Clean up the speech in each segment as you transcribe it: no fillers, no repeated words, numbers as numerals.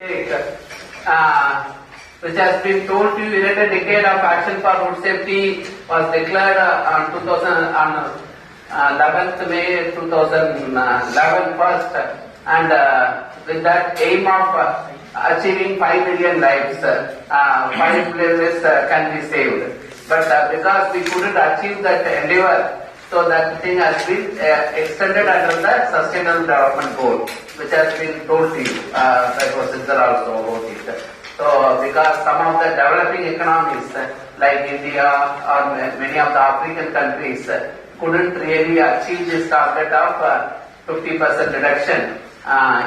Which has been told to you, United Decade of Action for Road Safety was declared on 11th May 2011 first, and with that aim of achieving 5 million lives, 5 lives can be saved. But because we couldn't achieve that endeavor, so that thing has been extended under the Sustainable Development Goal, which has been told to you. That was there also about it. So because some of the developing economies like India or many of the African countries couldn't really achieve this target of 50% reduction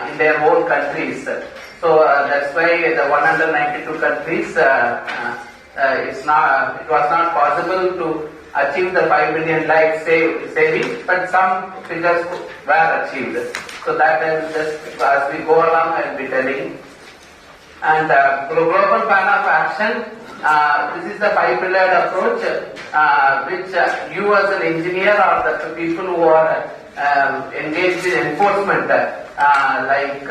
in their own countries. So that's why the 192 countries it was not possible to achieve the 5 million life saving, but some figures were achieved. So that is just as we go along, I will be telling. And global plan of action, this is the 5-pillared approach, which you as an engineer or the people who are engaged in enforcement, like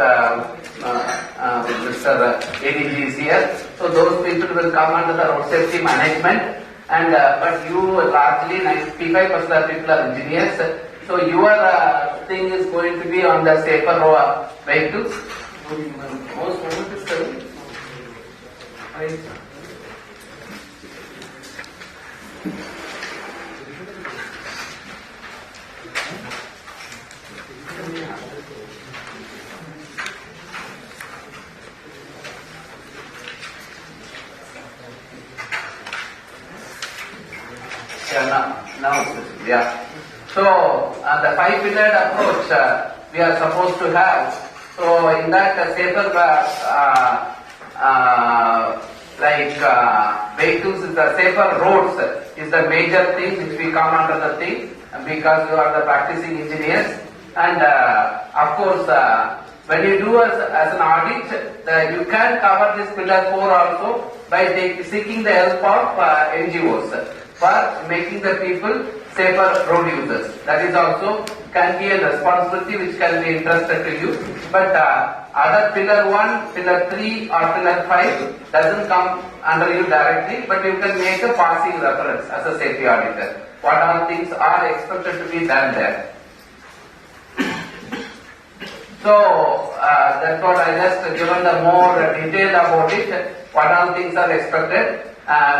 Mr. ADG is here. So those people will come under the road safety management. And but you largely 95% of people are engineers. So your thing is going to be on the safer vehicles. Most is yeah. So the 5-pillared approach we are supposed to have. So in that safer vehicles, the safer roads is the major thing which we come under the thing, because you are the practicing engineers. And of course, when you do as an audit, you can cover this pillar 4 also by seeking the help of NGOs for making the people safer road users. That is also can be a responsibility which can be entrusted to you. But other pillar 1, pillar 3 or pillar 5 doesn't come under you directly, but you can make a passing reference as a safety auditor. What all things are expected to be done there. So that's what I just given the more detail about it. What all things are expected.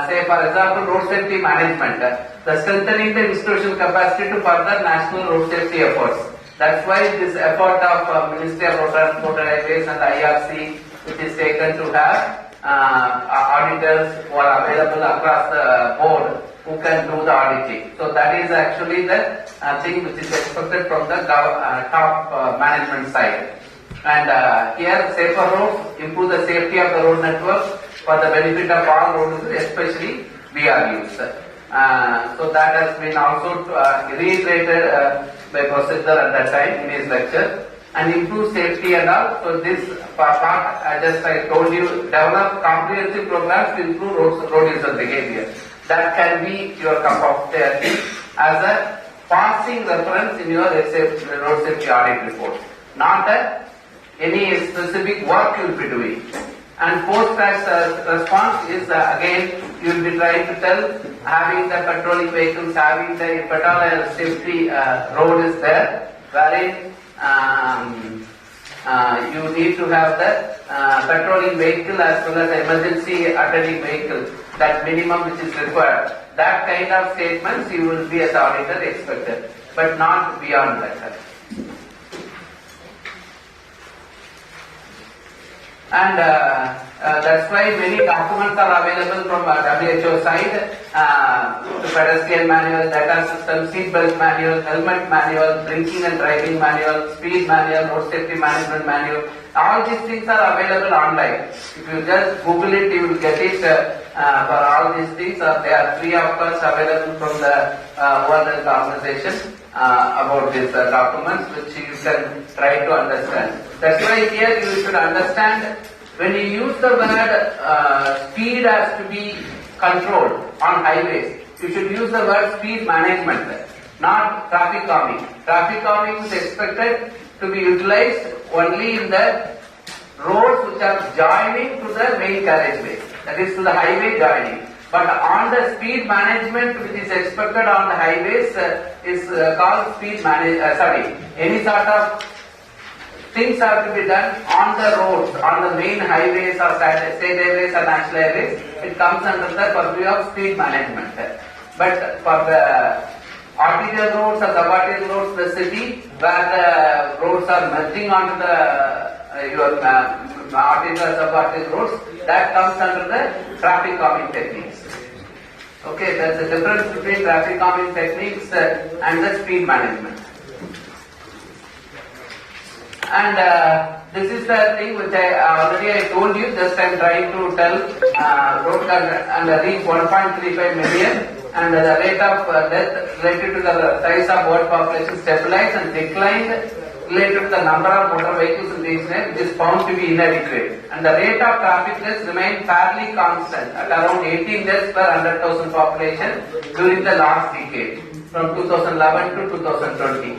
Say for example, road safety management, the strengthening the institutional capacity to further national road safety efforts. That's why this effort of Ministry of Road Transport and Highways and IRC, which is taken to have auditors who are available across the board who can do the auditing. So that is actually the thing which is expected from the top management side. And here, safer roads, improve the safety of the road network for the benefit of all road users, especially VRUs. So that has been also reiterated by Professor at that time in his lecture. And improve safety and all. So this part, I told you, develop comprehensive programs to improve road user behavior. That can be your cup of tea as a passing reference in your road safety audit report, not any specific work you will be doing. And post-crash response is again you will be trying to tell, having the patrolling vehicles, having the petrol safety road is there, wherein you need to have the patrolling vehicle as well as emergency attending vehicle, that minimum which is required. That kind of statements you will be as auditor expected, but not beyond that. And that's why many documents are available from WHO side, pedestrian manual, data system, seat belt manual, helmet manual, drinking and driving manual, speed manual, road safety management manual. All these things are available online. If you just Google it, you will get it for all these things. They are free of cost, available from the World Health Organization about these documents, which you can try to understand. That's why here you should understand, when you use the word speed has to be controlled on highways, you should use the word speed management, not traffic calming. Traffic calming is expected to be utilized only in the roads which are joining to the main carriageway, that is to the highway joining. But on the speed management which is expected on the highways is called speed any sort of things are to be done on the roads, on the main highways or state highways or national highways. It comes under the purview of speed management. But for the arterial roads or subarterial roads, the city where the roads are merging onto the your arterial or subarterial roads, that comes under the traffic calming techniques. Okay, there's a difference between traffic calming techniques and the speed management. And this is the thing which I told you, just I am trying to tell road and reach 1.35 million and the rate of death related to the size of world population stabilized and declined related to the number of motor vehicles in the region, which is found to be inadequate. And the rate of traffic deaths remained fairly constant at around 18 deaths per 100,000 population during the last decade, from 2011 to 2020.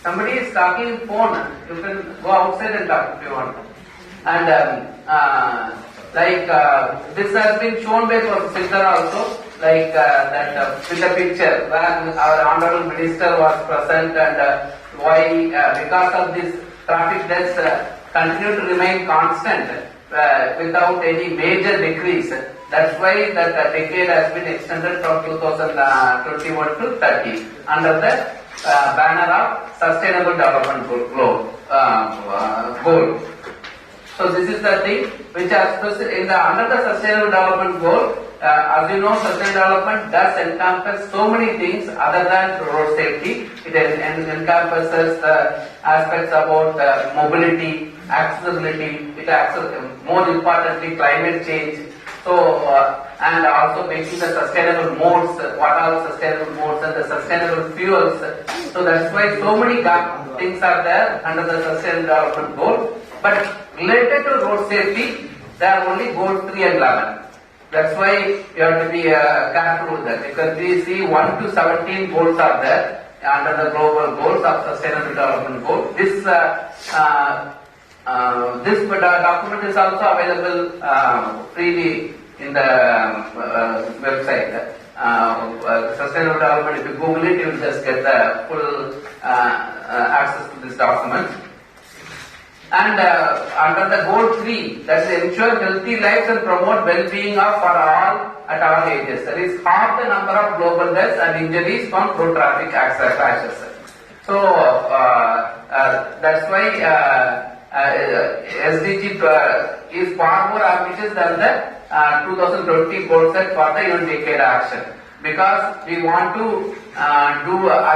Somebody is talking in phone. You can go outside and talk if you want. And this has been shown by Professor Siddhar also, with the picture where our honorable minister was present and why because of this traffic deaths continue to remain constant without any major decrease. That's why that decade has been extended from 2021 to 30 under the banner of Sustainable Development Goal. So this is the thing which under the Sustainable Development Goal. As you know, sustainable development does encompass so many things other than road safety. It encompasses the aspects about mobility, accessibility, more importantly climate change. So, and also making the sustainable modes, what are the sustainable modes and the sustainable fuels. So that's why so many things are there under the Sustainable Development Goal. But related to road safety, there are only goals 3 and 11. That's why you have to be careful with that, because we see 1 to 17 goals are there under the global goals of Sustainable Development Goal. This document is also available freely in the website. Sustainable Development, if you Google it, you will just get the full access to this document. And under the goal 3, that is ensure healthy lives and promote well-being for all at all ages. That is half the number of global deaths and injuries from road traffic crashes. So that's why SDG is far more ambitious than the 2020 goal set for the UN decade action, because we want to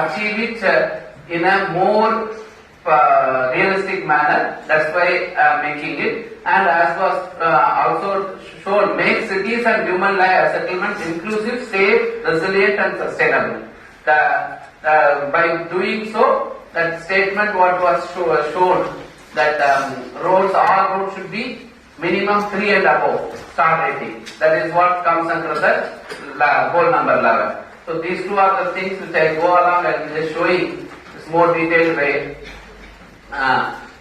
achieve it in a more realistic manner. That's why making it, and as was also shown, make cities and human life settlements inclusive, safe, resilient and sustainable. By doing so, that statement what was shown, that all roads should be minimum 3 and above star rating. That is what comes under the goal number 11. So these two are the things which I go along and just showing this more detailed way.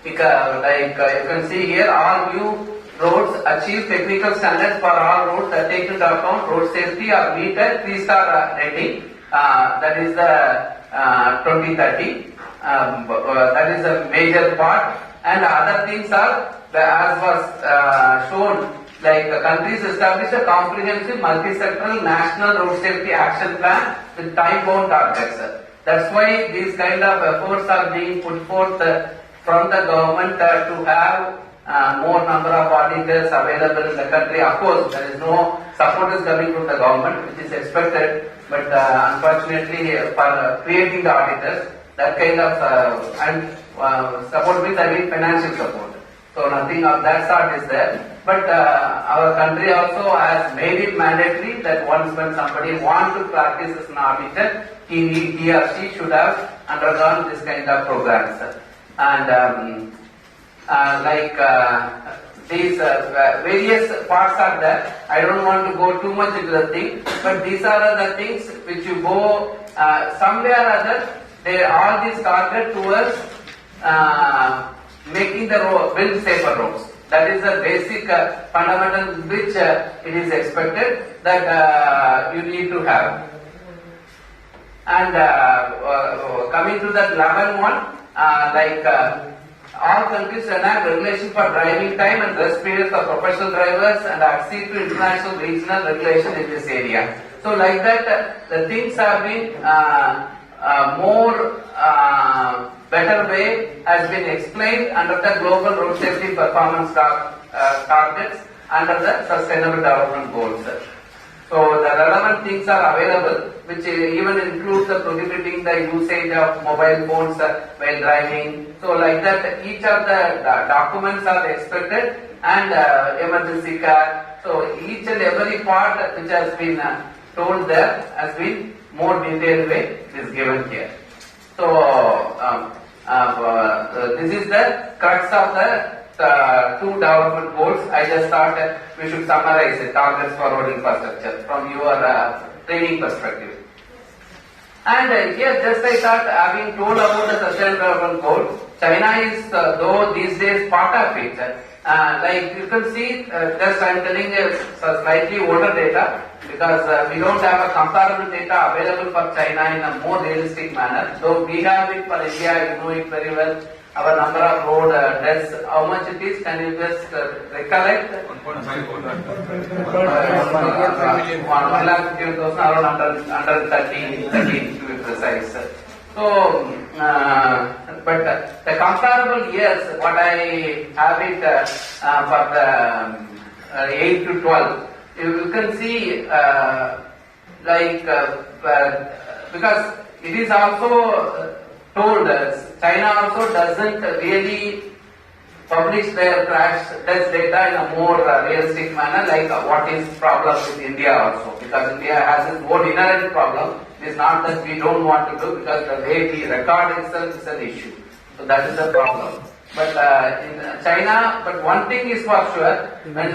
You can see here, all new roads achieve technical standards for all roads that take into account road safety or meet a 3-star rating. That is the 2030. That is a major part. And other things are, as was shown, countries establish a comprehensive multi-sectoral national road safety action plan with time-bound targets. That's why these kind of efforts are being put forth from the government to have more number of auditors available in the country. Of course, there is no support is coming from the government, which is expected, but unfortunately for creating the auditors, that kind of support means financial support. So nothing of that sort is there. But our country also has made it mandatory that once when somebody wants to practice as an auditor, he or she should have undergone this kind of programs. And these various parts are there. I don't want to go too much into the thing, but these are the things which you go somewhere or other. they all these target towards making the build safer roads. That is the basic fundamental which it is expected that you need to have. And coming to that 11 one, all countries enact regulation for driving time and rest periods for professional drivers and accede to international regional regulation in this area. So like that, the things have been more better way has been explained under the global road safety performance targets under the sustainable development goals. So the relevant things are available, which even include the prohibiting the usage of mobile phones while driving. So like that, each of the documents are expected, and emergency car. So each and every part which has been told there has been more detailed way is given here. So this is the crux of the two development goals. I just thought we should summarize the targets for road infrastructure from your training perspective. And here just I thought, having told about the sustainable development goals, China is though these days part of it. Like you can see, just I am telling a slightly older data, because we don't have a comparable data available for China in a more realistic manner. So we have it for India, you know it very well. Our number of road deaths, how much it is, can you just recollect? 1.5 1,50,000, around 113 to be precise. So, but the comparable years, what I have it for the 8 to 12, you can see because it is also told China also doesn't really publish their crash test data in a more realistic manner, like what is problem with India also, because India has its own inherent problem. It is not that we don't want to do, because the way we record itself is an issue. So that is the problem. But in China, but one thing is for sure, when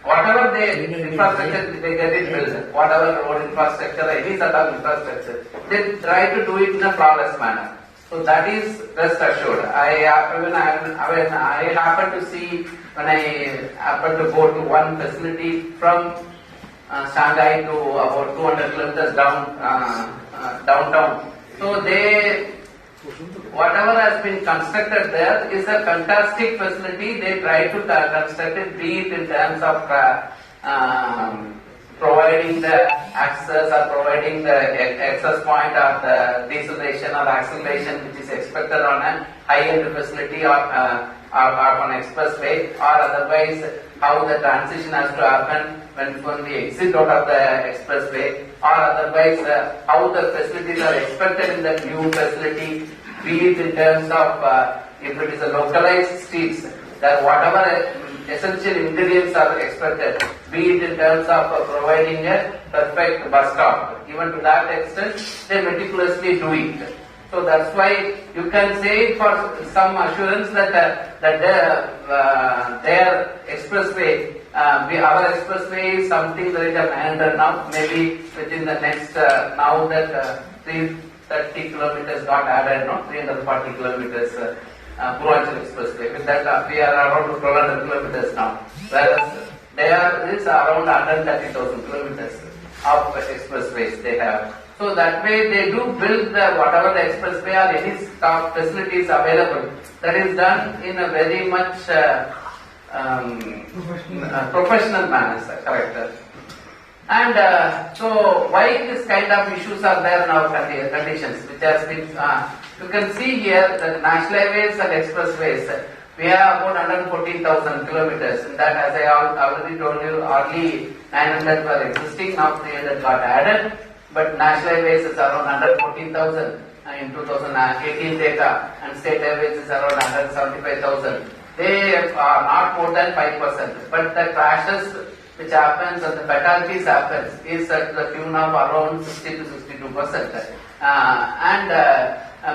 whatever infrastructure they get it built, whatever road infrastructure, any sort of infrastructure, they try to do it in a flawless manner. So that is rest assured. I happened to see, when I happened to go to one facility from Shanghai to about 200 kilometers downtown. So whatever has been constructed there is a fantastic facility. They try to construct it, be it in terms of providing the access or providing the access point or the deceleration or acceleration which is expected on a high-end facility or on expressway, or otherwise how the transition has to happen when we exit out of the expressway, or otherwise how the facilities are expected in the new facility, be it in terms of if it is a localized streets, that whatever essential ingredients are expected, be it in terms of providing a perfect bus stop. Even to that extent, they meticulously do it. So that's why you can say for some assurance that their expressway, our expressway is something that is a 900 now. Maybe within the next now that 330 kilometers got added, no, 340 kilometers. Purvanchal Expressway. With that, we are around 1,200 kilometers now. Whereas there is around 130,000 kilometers of expressways they have. So that way they do build whatever the expressway or any staff facilities available. That is done in a very much professional manner, correct? And so why this kind of issues are there in our conditions, which has been you can see here that national highways and expressways, we have about 114,000 kilometers. And that, as I already told you, only 900 were existing, now 300 got added. But national highways is around 114,000 in 2018 data, and state highways is around 175,000. They are not more than 5%. But the crashes which happens and the fatalities happens is at the tune of around 60 to 62%.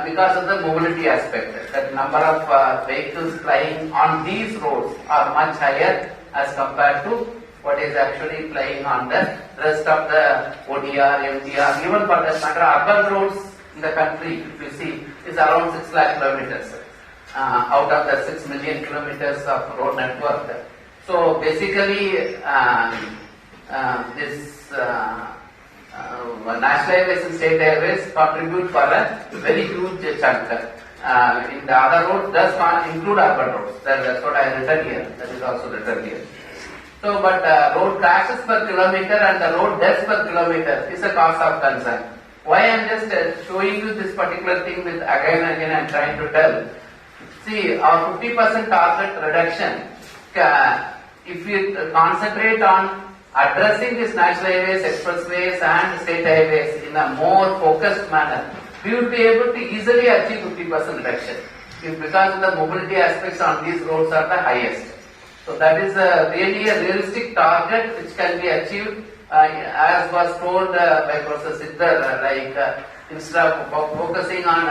Because of the mobility aspect, that number of vehicles plying on these roads are much higher as compared to what is actually plying on the rest of the ODR, MDR, even for that matter urban roads in the country, if you see, is around 6 lakh kilometers out of the 6 million kilometers of road network. So basically, this national highways and state highways contribute for a very huge chunk. In the other roads does not include urban roads. That's what I have written here. That is also written here. So, but road crashes per kilometer and the road deaths per kilometer is a cause of concern. Why I am just showing you this particular thing with again and again I am trying to tell. See, our 50% target reduction, if we concentrate on addressing these national highways, expressways and state highways in a more focused manner, we will be able to easily achieve 50% reduction because the mobility aspects on these roads are the highest. So that is really a realistic target which can be achieved as was told by Professor Siddhar, instead of focusing on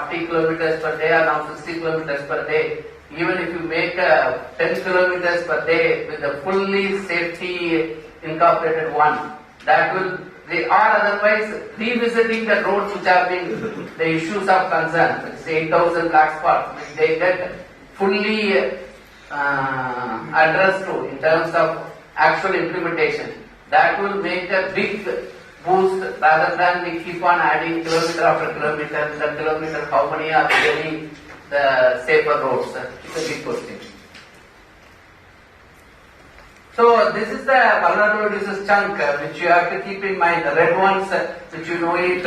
40 kilometers per day or now 60 kilometers per day, even if you make 10 kilometers per day with a fully safety incorporated one, that will, they are otherwise revisiting the roads which have been the issues of concern, which is 8,000 black spots, which they get fully addressed to in terms of actual implementation. That will make a big boost rather than we keep on adding kilometer after kilometer, the kilometer, how many are really the safer roads? It's a big question. So this is the vulnerable users chunk which you have to keep in mind. The red ones which you know it,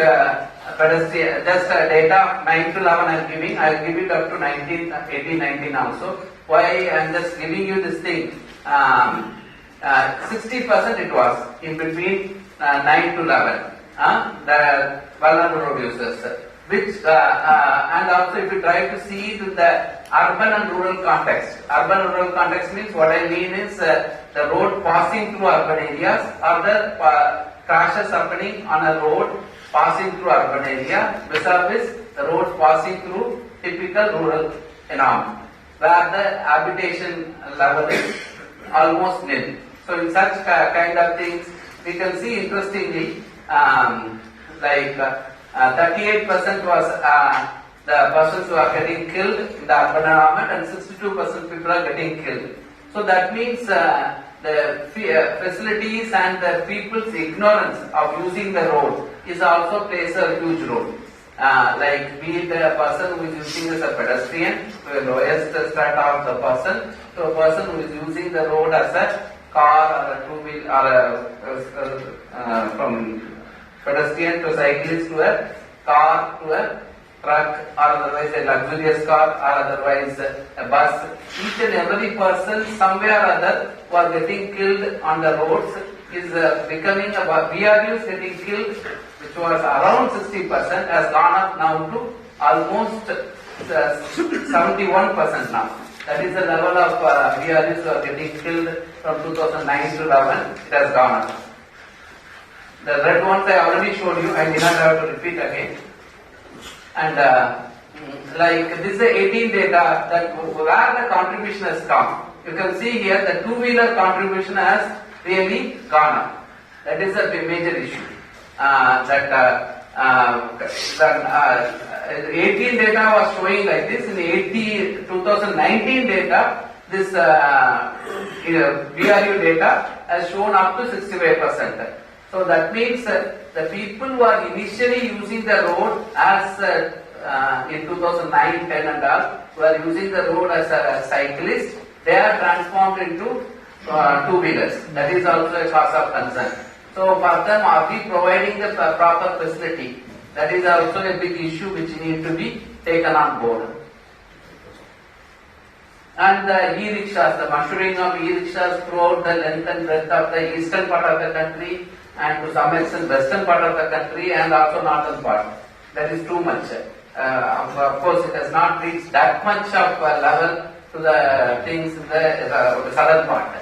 pedestrian, just data 9 to 11 I am giving. I will give it up to 19, 18, 19 also. Why I am just giving you this thing? 60% it was in between 9 to 11. The vulnerable road users. Which and also if you try to see it in the urban and rural context. Urban and rural context means what I mean is the road passing through urban areas or the crashes happening on a road passing through urban area vis-a-vis the roads passing through typical rural environment where the habitation level is almost nil. So in such kind of things we can see interestingly 38% was the persons who are getting killed in the urban environment and 62% people are getting killed. So that means the facilities and the people's ignorance of using the road is also plays a huge role. Be it a person who is using as a pedestrian, the lowest strata of the person, to a person who is using the road as a car or a two-wheel or from pedestrian to cyclist to a car to a truck or otherwise a luxurious car or otherwise a bus. Each and every person somewhere or other who are getting killed on the roads is becoming a VRUs getting killed, which was around 60%, has gone up now to almost 71% now. That is the level of VRUs who are getting killed from 2009 to 11. It has gone up. The red ones I already showed you, I did not have to repeat again. And this is the 18 data that where the contribution has come. You can see here the two-wheeler contribution has really gone up. That is a major issue. 18 data was showing like this. In 2019 data, this VRU data has shown up to 65%. So that means the people who are initially using the road as in 2009, 10 and all, who are using the road as a cyclist, they are transformed into two-wheelers. That is also a cause of concern. So for them, are we providing the proper facility? That is also a big issue which need to be taken on board. And the e-rickshaws, the maturing of e-rickshaws throughout the length and breadth of the eastern part of the country and to some extent western part of the country and also northern part. That is too much. Of course, it has not reached that much of level to the things in the southern part.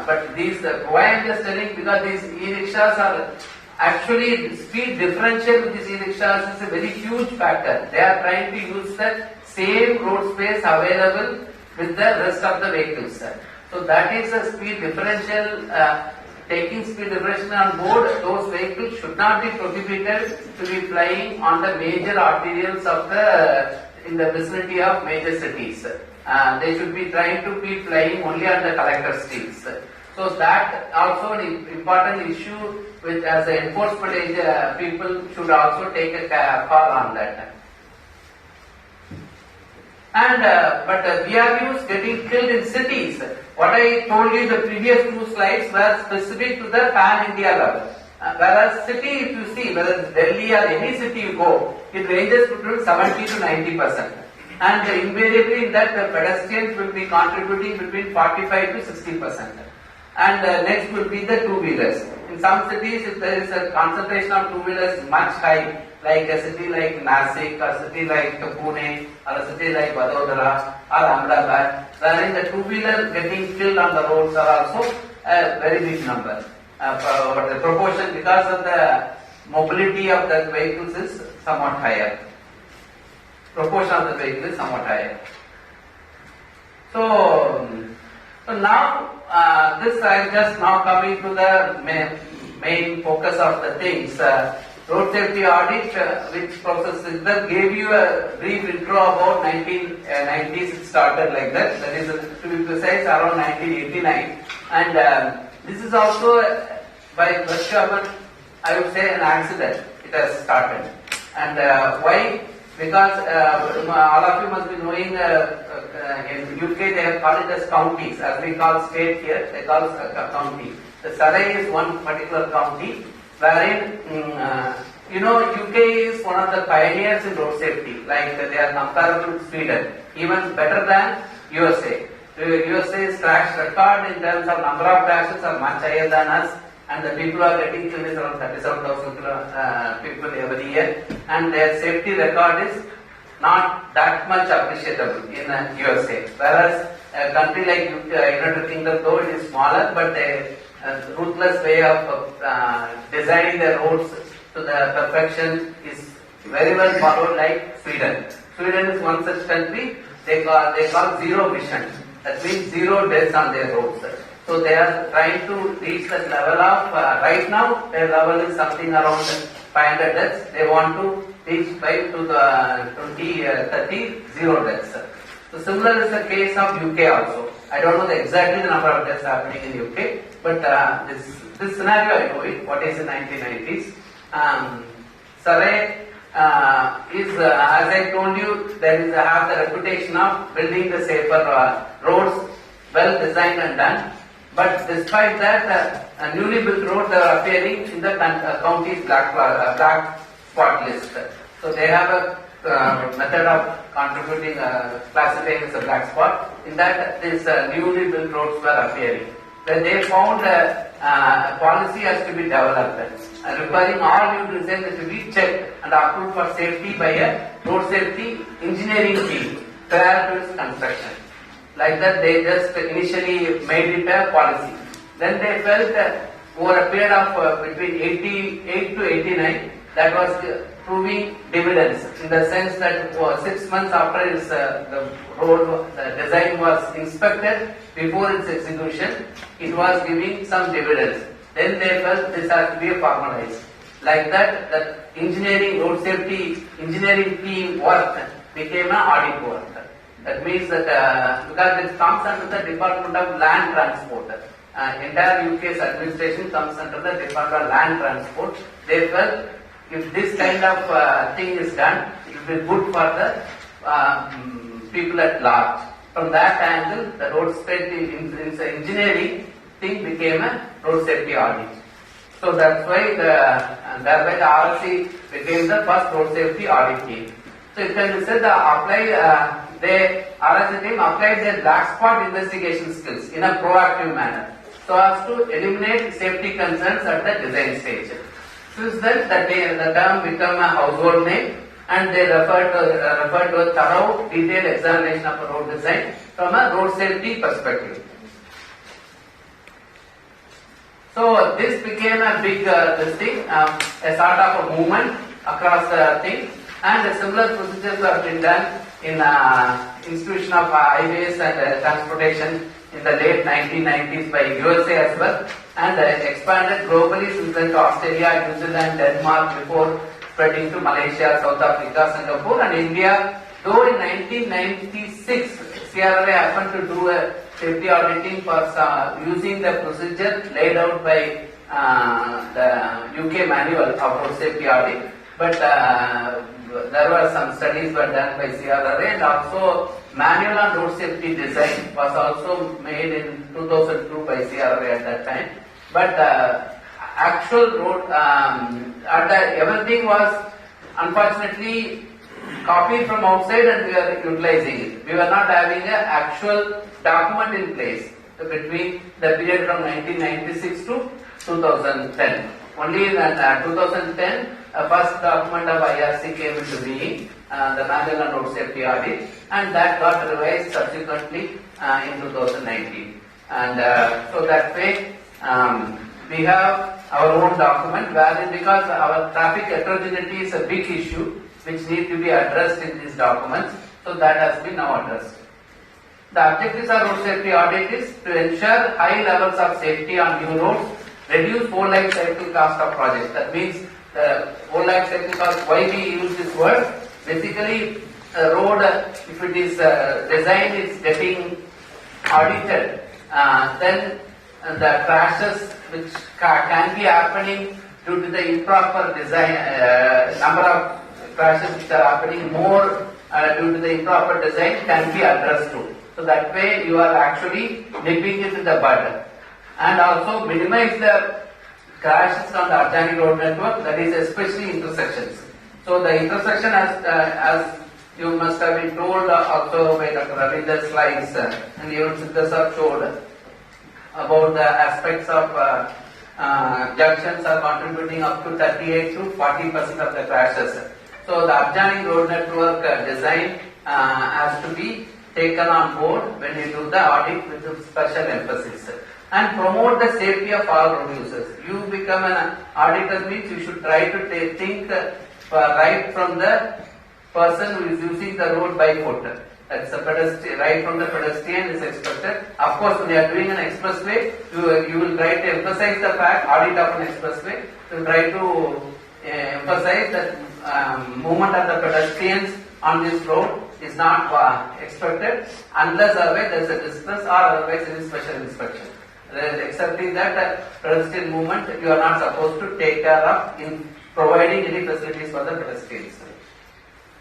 But these, why I am just telling, because these e-rickshaws are actually speed differential with these e-rickshaws is a very huge factor. They are trying to use the same road space available with the rest of the vehicles. So that is a speed differential taking speed regulation on board, those vehicles should not be prohibited to be flying on the major arterials of in the vicinity of major cities. They should be trying to be flying only on the collector streets. So that also an important issue which as an enforcement people should also take a call on that. And but VRUs getting killed in cities. What I told you in the previous two slides were specific to the pan-India level. Whereas city, if you see, whether it's Delhi or any city you go, it ranges between 70 to 90%. And invariably in that the pedestrians will be contributing between 45 to 60%. And next will be the two-wheelers. In some cities, if there is a concentration of two-wheelers much high, like a city like Nasik, or a city like Pune, or a city like Vadodara, or Ahmedabad, wherein the two-wheeler getting killed on the roads are also a very big number. But the proportion, because of the mobility of the vehicles is somewhat higher. Proportion of the vehicle is somewhat higher. So now this I am just now coming to the main focus of the things. Road safety audit, which process is that, gave you a brief intro about 1990s. It started like that. That is, to be precise, around 1989. And this is also by virtue of, I would say, an accident. It has started. And why? Because all of you must be knowing in UK they have called it as counties, as we call state here, they call it a county. The Surrey is one particular county wherein, UK is one of the pioneers in road safety, like they are comparable to Sweden, even better than USA. USA's crash record in terms of number of crashes are much higher than us, and the people are getting killed is around 37,000 people every year, and their safety record is not that much appreciable in USA. Whereas a country like United Kingdom, though it is smaller, but the ruthless way of designing the roads to the perfection is very well followed, like Sweden. Sweden is one such country. They call zero vision. That means zero deaths on their roads. So they are trying to reach that level of, right now their level is something around 500 deaths. They want to reach by to the 2030 zero deaths. So similar is the case of UK also. I don't know exactly the number of deaths happening in UK, but this scenario I know it. What is in 1990s? Surrey is, as I told you, have the reputation of building the safer roads, well designed and done. But despite that, newly built roads are appearing in the county's black spot list. So they have a method of contributing, classifying as a black spot. In that, these newly built roads were appearing. Then they found a policy has to be developed, requiring all new designs to be checked and approved for safety by a road safety engineering team prior to its construction. Like that, they just initially made it a policy. Then they felt that over a period of between 88 to 89, that was proving dividends, in the sense that 6 months after the road design was inspected, before its execution, it was giving some dividends. Then they felt this has to be formalized. Like that, road safety engineering team work became an audit work. That means that because it comes under the Department of Land Transport, entire UK's administration comes under the Department of Land Transport. They felt if this kind of thing is done, it will be good for the people at large. From that angle, the road safety engineering thing became a road safety audit. So that's why thereby the RSA became the first road safety audit team. So it can be said the RSA team applied their black spot investigation skills in a proactive manner so as to eliminate safety concerns at the design stage. Since then, the term became a household name, and they refer to a thorough, detailed examination of a road design from a road safety perspective. So this became a big a sort of a movement across the thing, and similar procedures have been done in institution of highways and transportation in the late 1990s by USA as well, and expanded globally since like Australia, New Zealand, Denmark before spreading to Malaysia, South Africa, Singapore and India. Though in 1996 CRRA happened to do a safety auditing for using the procedure laid out by the UK manual of road safety audit, but there were some studies were done by CRRA, and also manual on road safety design was also made in 2002 by CRRA at that time. But actual road, everything was unfortunately copied from outside and we are utilizing it. We were not having an actual document in place between the period from 1996 to 2010. Only in 2010, first document of IRC came into being, the manual on road safety audit, and that got revised subsequently in 2019. And so that way, we have our own document wherein, because our traffic heterogeneity is a big issue which need to be addressed in these documents, so that has been now addressed. The objectives of road safety audit is to ensure high levels of safety on new roads, reduce whole life cycle cost of projects. That means the whole life cycle cost, why we use this word? Basically, a road, if it is design is getting audited, then the crashes which can be happening due to the improper design, number of crashes which are happening more due to the improper design can be addressed too. So that way you are actually nipping it in the bud, and also minimize the crashes on the organic road network, that is especially intersections. So the intersection, as you must have been told also by Dr. Ravinder's slides, and even Siddhas have showed about the aspects of junctions are contributing up to 38 to 40% of the crashes. So the organic road network design has to be taken on board when you do the audit with special emphasis. And promote the safety of all road users. You become an auditor means you should try to think right from the person who is using the road by foot. That's a pedestrian, right from the pedestrian is expected. Of course, when you are doing an expressway, you will try to emphasize the fact, audit of an expressway, you try to emphasize that movement of the pedestrians on this road is not expected unless otherwise there is a distress or otherwise it is special inspection. Excepting that pedestrian movement you are not supposed to take care of in providing any facilities for the pedestrians.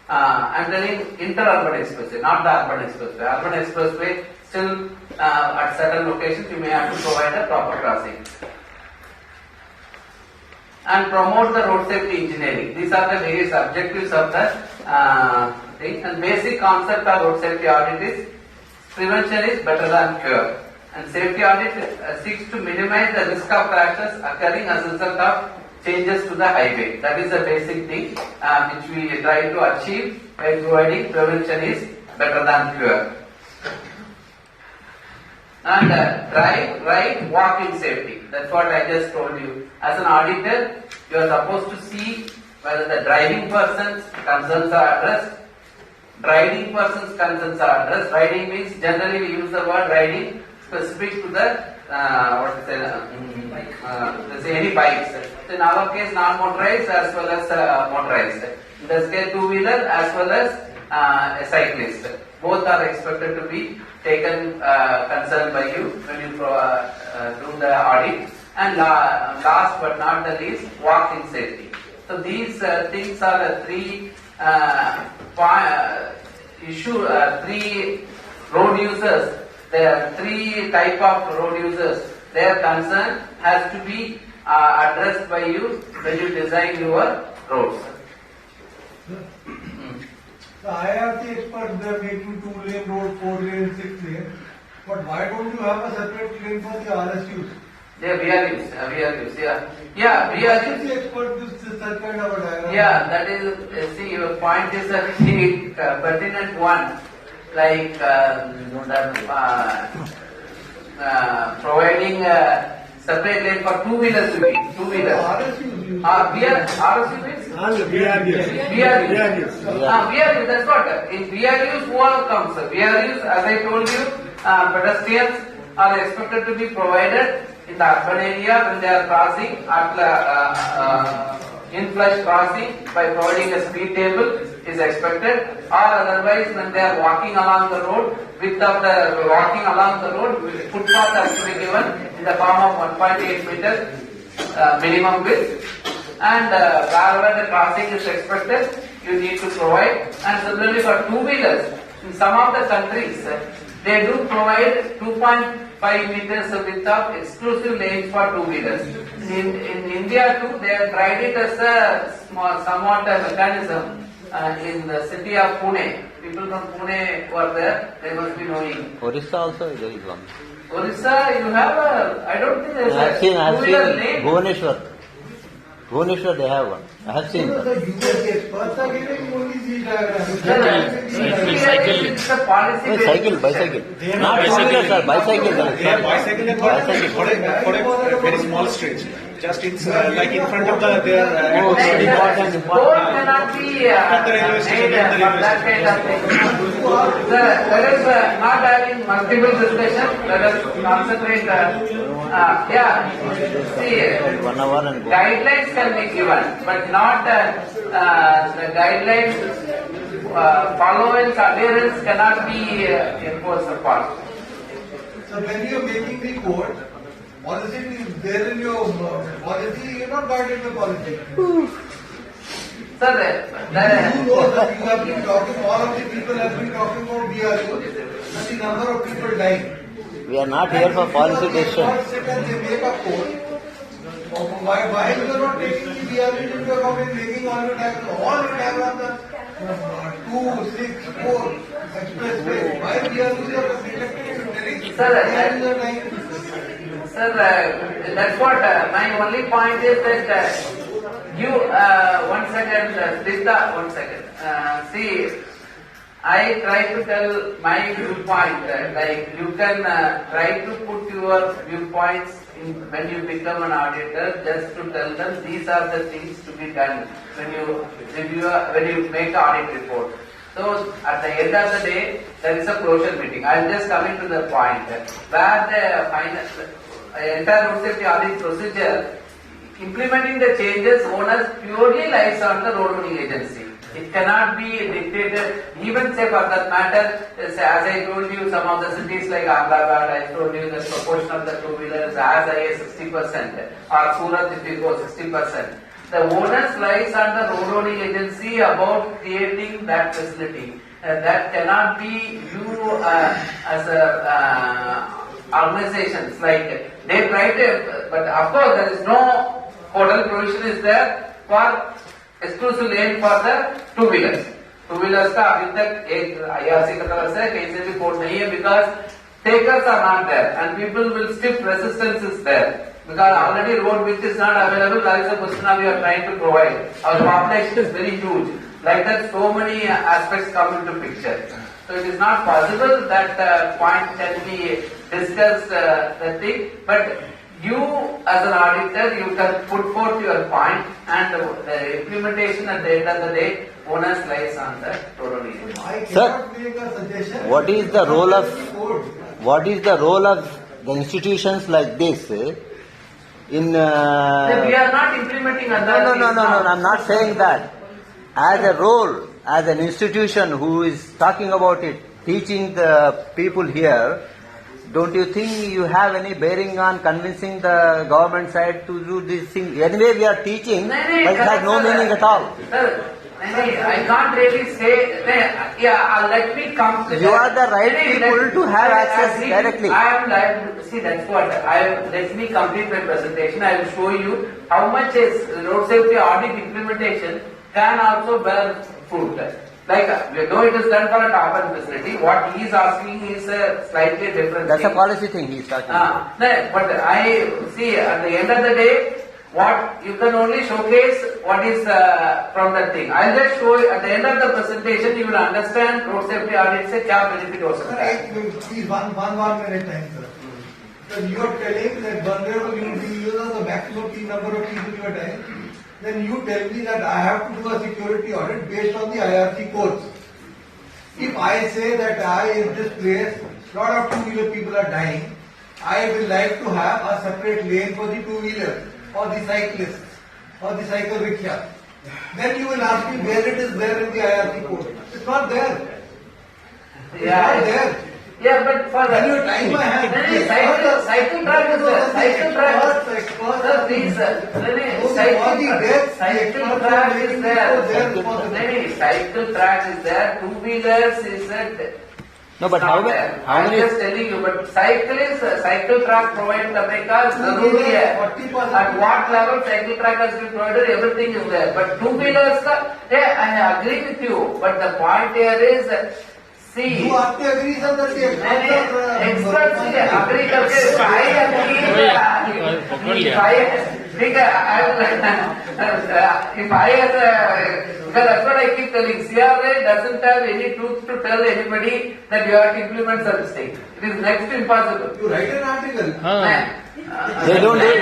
And then in inter-urban expressway, not the urban expressway. Urban expressway still at certain locations you may have to provide a proper crossing. And promote the road safety engineering. These are the various objectives of the thing. And basic concept of road safety audit is prevention is better than cure. And safety audit seeks to minimize the risk of crashes occurring as a result of changes to the highway. That is the basic thing which we try to achieve by providing prevention is better than cure. And drive, walk in safety. That's what I just told you. As an auditor, you are supposed to see whether the driving person's concerns are addressed. Riding person's concerns are addressed. Riding means generally we use the word riding specific to the any bikes. So in our case, non-motorized as well as motorized. In this case, two-wheeler as well as a cyclist. Both are expected to be taken concern by you when you do the audit. And last but not the least, walk in safety. So these things are the three three road users. There are three type of road users. Their concern has to be addressed by you when you design your roads. The IRC experts, they are making 2-lane road, 4-lane, 6-lane. But why don't you have a separate lane for the RSUs? Yeah, VRUs, yeah. Yeah, VRUs. The expert gives such kind of a diagram. Yeah, that is, see, your point is a very pertinent one. Like providing a separate lane for two-wheelers to be two-wheelers. RSUs. RSU means? VRUs. VRUs, that's what. In VRUs, who all comes? VRUs, as I told you, pedestrians, are expected to be provided in the urban area when they are crossing at in-flush crossing by providing a speed table is expected, or otherwise when they are walking along the road, width of the walking along the road, footpath has to be given in the form of 1.8 meters minimum width, and wherever the crossing is expected, you need to provide. And similarly for two-wheelers, in some of the countries, they do provide 2.5 meters width of exclusive lanes for two-wheelers. In India too, they have tried it as a somewhat a mechanism in the city of Pune. People from Pune who are there, they must be knowing. Orissa also there is one. Orissa, you have a, I don't think there is I have seen two-wheeler lane. Bhubaneswar they have one. I have seen The one. US experts are giving only these diagrams. It's a policy. No, cycle, bicycle. Not two-wheelers, sir, bicycle. They have bicycle and for a very small stretch. Just in like in front of their Road cannot be made for that kind of thing. Let us not having multiple discussion. Let us concentrate. See, 1 hour and go. guidelines can be given, but not the guidelines followance adherence cannot be enforced upon. So when you are making the code, policy is there in your policy, you are not guided the policy. Sir, You know that you have been talking, all of the people have been talking about DRU and the number of people dying. We are not here for policy decision. Sit and they make a code. Why you are not taking the DRU into account and making all your diagrams? All your diagrams are 2, 6, 4 expressway. Why DRU are detected in Sir, that's what my only point is that you, one second, Sita, 1 second. See, I try to tell my viewpoint, like you can try to put your viewpoints in when you become an auditor, just to tell them these are the things to be done when you review, when you make an audit report. So at the end of the day, there is a closure meeting. I am just coming to the point where the final entire road safety audit procedure, implementing the changes onus purely lies on the road owning agency. It cannot be dictated, even say for that matter, as I told you, some of the cities like Ahmedabad, I told you the proportion of the two-wheelers as high as 60%, or Surat if you go 60%. The onus lies on the road owning agency about creating that facility. That cannot be you as a organizations like they try to, but of course there is no hotel provision is there for exclusive lane for the two-wheelers. Two-wheelers का अभी तक एक IRC की तरफ से कहीं से भी कोड नहीं है because takers are not there and people will stiff resistance is there because already road which is not available. That is the question we are trying to provide. Our population is very huge. Like that, so many aspects come into picture. So it is not possible that point can be discussed the thing, but you as an auditor, you can put forth your point and the implementation at the end of the day, onus lies on the total agency. I Sir, cannot make a suggestion. what is the role of the institutions like this in? We are not implementing other. No. I'm not saying that. As a role, as an institution who is talking about it, teaching the people here, don't you think you have any bearing on convincing the government side to do this thing? Anyway, we are teaching, but it has no meaning at all. Sir, I can't really say. Let me come. You are the right people to have access directly. I am like, see, that's what let me complete my presentation. I will show you how much is road safety audit implementation can also bear fruit. Like, though it is done for a top-end facility, what he is asking is a slightly different That's thing. a policy thing he is talking about. But I see at the end of the day, what you can only showcase what is from that thing. I'll just show you at the end of the presentation, you will understand road safety audit se kya benefit ho sakta hai. Please, one minute time, sir. Because you are telling that vulnerable individuals are the maximum number of people you are telling. Then you tell me that I have to do a security audit based on the IRC codes. If I say that in this place, lot of two-wheeler people are dying, I will like to have a separate lane for the two-wheeler, or the cyclists, or the cycle rickshaw. Then you will ask me where it is there in the IRC code. It's not there. It's not there. Yeah, but for Can you time my hand? cycle track is there. Cycle track. Sir, please, cycle track is there. Cycle track is there. Two-wheelers is there. No, but how many? I'm just telling you, but cycle track provided करने का जरूरी है. At what level cycle track has been provided, everything is there. But two-wheelers का, I agree with you. But the point here is, see. You have to agree sir that the experts agree करके if I as because that's what I keep telling. CRA doesn't have any truth to tell anybody that you have to implement such thing. It is next to impossible. You write an article. They don't do it.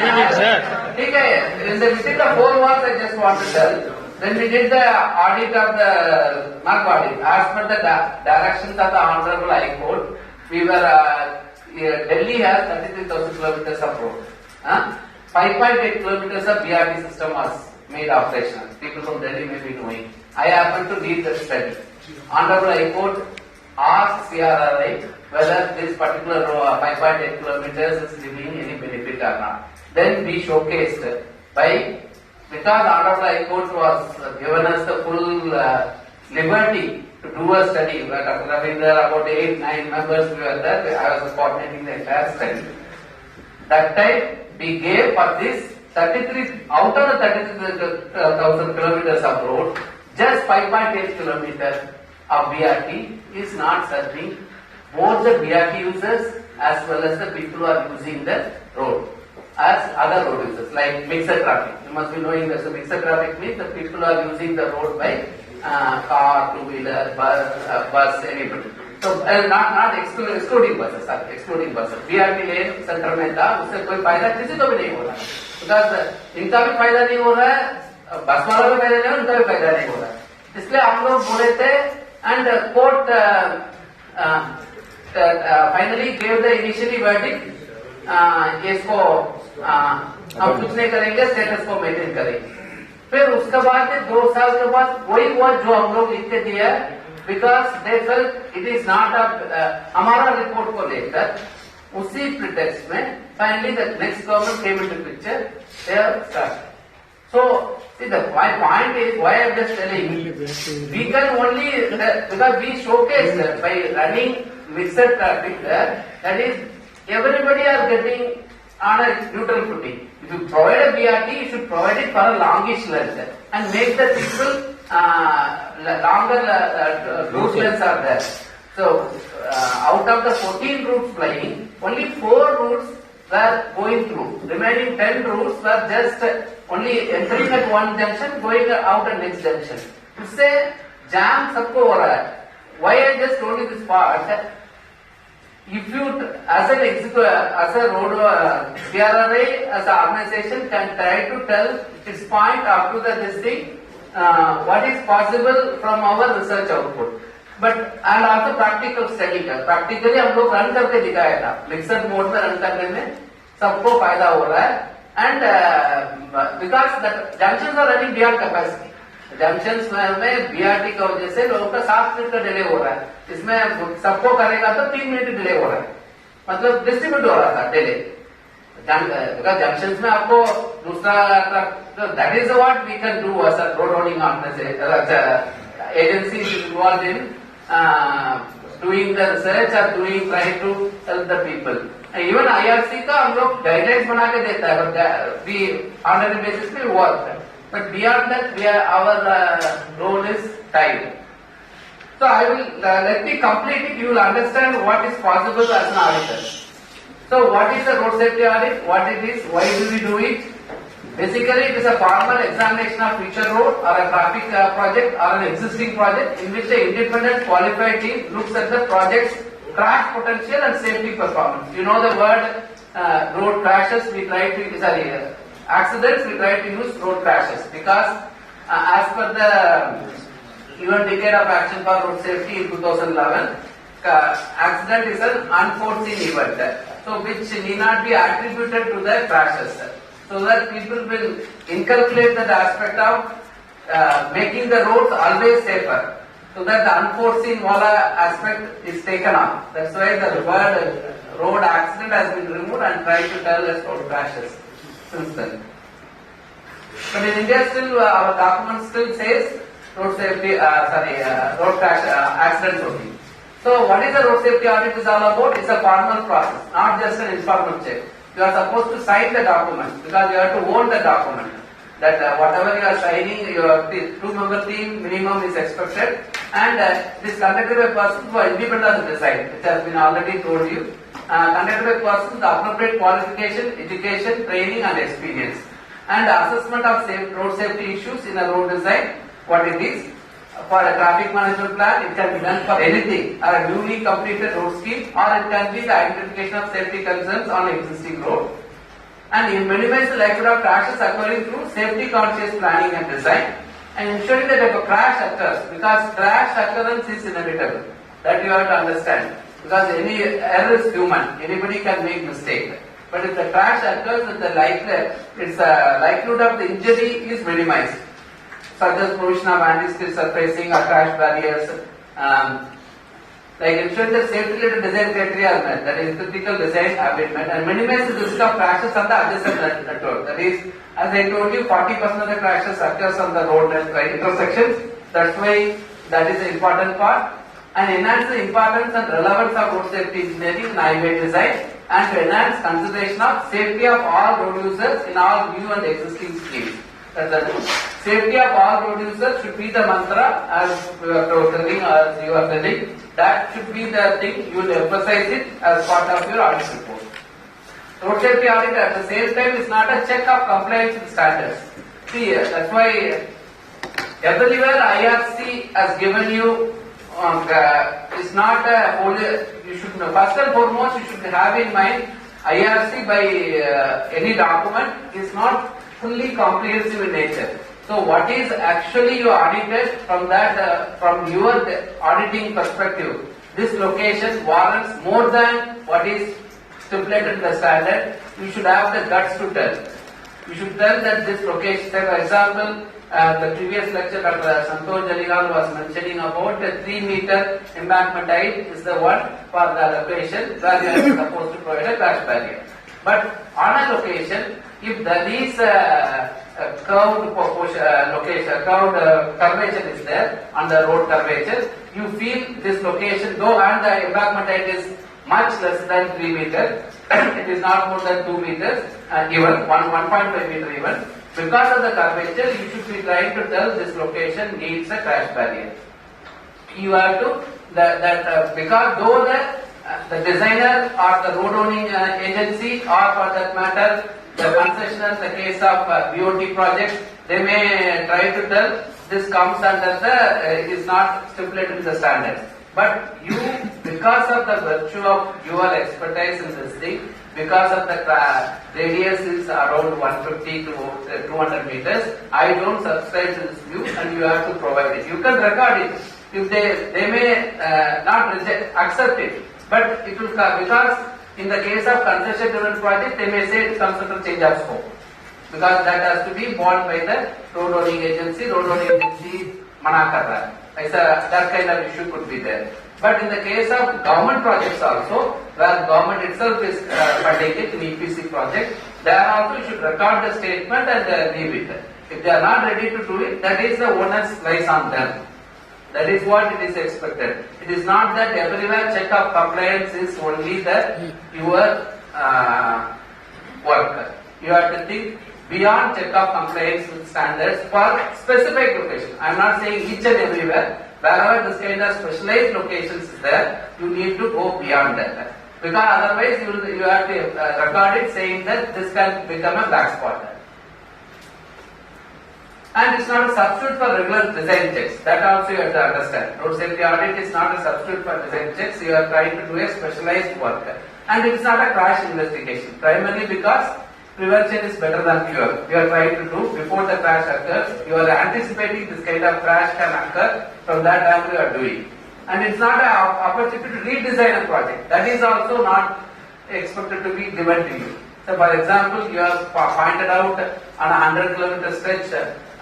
In the within the 4 months, I just want to tell. When we did the audit of the not audit, as per the directions of the Honorable High Court, we were Delhi has 33,000 kilometers of road. 5.8 kilometers of BRT system was made operational. People from Delhi may be knowing. I happened to read the study. Honorable High Court asked CRRI whether this particular 5.8 kilometers is giving any benefit or not. Then we showcased because Honorable High Court was given us the full liberty to do a study. Dr. Ravindra, about 8-9 members we were there. I was coordinating the entire study. That time we gave for this 33 out of the 33,000 kilometers of road, just 5.8 kilometers of BRT is not serving both the BRT users as well as the people who are using the road as other road users like mixed traffic. You must be knowing that mixed traffic means the people who are using the road by car, two-wheeler, bus, anybody. So not excluding buses, sorry, excluding buses. BRT lane centre में था, उससे कोई फायदा किसी को भी नहीं हो रहा, because इनका भी फायदा नहीं हो रहा है, बस वाला भी फायदा नहीं हो रहा, उनका भी फायदा नहीं हो रहा है. इसलिए हम लोग बोले थे and court finally gave the initially verdict. इसको हम कुछ नहीं करेंगे, स्टेटस को मेंटेन करेंगे. फिर उसके बाद 2 साल के बाद वही हुआ जो हम लोग लिख के दिया, because they felt it is not a हमारा रिपोर्ट को लेकर उसी प्रिटेक्स्ट में finally the next government came into picture. They have started. So see, my point is why I am just telling. We can only because we showcase by running mixed traffic there, that is everybody are getting on a neutral footing. If you provide a BRT, you should provide it for a longish length and make the people longer route lengths are there. So out of the 14 routes flying, only 4 routes were going through. Remaining 10 routes were just only entering at one junction, going out at next junction. इससे jam सबको हो रहा है. Why I just told you this part? If you, as a road, CRRA as an organization can try to tell its point up to this thing, what is possible from our research output. But and also practical study का. Practically हम लोग run करके दिखाया था. Mixed mode में run करने में सबको फायदा हो रहा है. And because the junctions are running beyond capacity. Junctions में बीआरटी की वजह से लोगों का 7 मिनट का डिले हो रहा है. इसमें सबको करेगा तो 3 मिनट डिले हो रहा है, मतलब डिस्ट्रीब्यूट हो रहा था डिले. जंक्शंस में आपको दूसरा that is what we can do as a road rolling agency involve in doing the research और doing try to help the people. Even IRC का हम लोग गाइडलाइंस बना के देता है, but we on an basis पे work. But beyond that, our role is tied. So I will let me complete it. You will understand what is possible as an auditor. So what is the road safety audit? What it is? Why do we do it? Basically, it is a formal examination of future road or a traffic project or an existing project in which an independent qualified team looks at the project's crash potential and safety performance. You know the word road crashes. We try to accidents, we try to use road crashes because as per the UN Decade of Action for Road Safety in 2011, accident is an unforeseen event. so which need not be attributed to the crashes, so that people will inculcate that aspect of making the roads always safer, so that the unforeseen aspect is taken off. That's why the word road accident has been removed and tried to tell us road crashes since then. But in India still our document still says road safety, road crash accidents only. So what is the road safety audit is all about? It's a formal process, not just an informal check. You are supposed to sign the document because you have to own the document. That whatever you are signing, your two-member team minimum is expected, and it is conducted by persons who are independent of the design, which has been already told you. Conducted by persons with appropriate qualification, education, training and experience. And assessment of road safety issues in a road design, what it is. For a traffic management plan, it can be done for anything, or a newly completed road scheme, or it can be the identification of safety concerns on existing road. And it minimize the likelihood of crashes occurring through safety conscious planning and design, and ensuring that if a crash occurs, because crash occurrence is inevitable, that you have to understand. Because any error is human, anybody can make mistake. But if the crash occurs, the likelihood of the injury is minimized, such as provision of anti-skid surfacing or crash barriers, like ensuring that safety-related design criteria are met, that is critical design have been met, and minimize the risk of crashes on the adjacent network. That is, as I told you, 40% of the crashes occurs on the road intersections. That's why that is the important part. And enhance the importance and relevance of road safety engineering and highway design, and to enhance consideration of safety of all road users in all new and existing schemes. Safety of all road users should be the mantra, as you are telling, as you are telling. That should be the thing, you will emphasize it as part of your audit report. Road safety audit at the same time is not a check of compliance with standards. See, that's why everywhere IRC has given you, it's not a whole, you should know, first and foremost you should have in mind, IRC by any document is not fully comprehensive in nature. So what is actually you audited from that, from your auditing perspective, this location warrants more than what is stipulated in the standard. You should have the guts to tell. You should tell that this location, say for example, the previous lecture Dr. Santosh Jalilal was mentioning about the 3-meter embankment height is the one for the location where you are supposed to provide a crash barrier. But on a location, if there is a curved curvature is there on the road curvature, you feel this location, though and the embankment height is much less than 3 meters, it is not more than 2 meters, even 1.5 meter even. Because of the curvature, you should be trying to tell this location needs a crash barrier. You have to, because though the designer or the road owning agency, or for that matter, the concessionaire, the case of BOT project, they may try to tell this comes under the, is not stipulated in the standards. But you, because of the virtue of your expertise in this thing, because of the radius is around 150 to 200 meters, I don't subscribe to this view and you have to provide it. You can record it. If they may not accept it, but it will, because in the case of concession driven project, they may say it comes under change of scope. Because that has to be borne by the road owning agency mana kar raha hai. That kind of issue could be there. But in the case of government projects also, where government itself is funding it in EPC project, there also you should record the statement and leave it. If they are not ready to do it, that is the onus lies on them. That is what it is expected. It is not that everywhere check of compliance is only your work. You have to think beyond check of compliance with standards for specific location. I am not saying each and everywhere. Wherever this kind of specialized locations is there, you need to go beyond that. Because otherwise you have to record it saying that this can become a black spot. And it's not a substitute for regular design checks. That also you have to understand. Road safety audit is not a substitute for design checks. You are trying to do a specialized work. And it is not a crash investigation. Primarily because prevention is better than cure. You are trying to do before the crash occurs. You are anticipating this kind of crash can occur. From that angle you are doing. And it's not an opportunity to redesign a project. That is also not expected to be given to you. So for example, you have pointed out on a 100-kilometer stretch,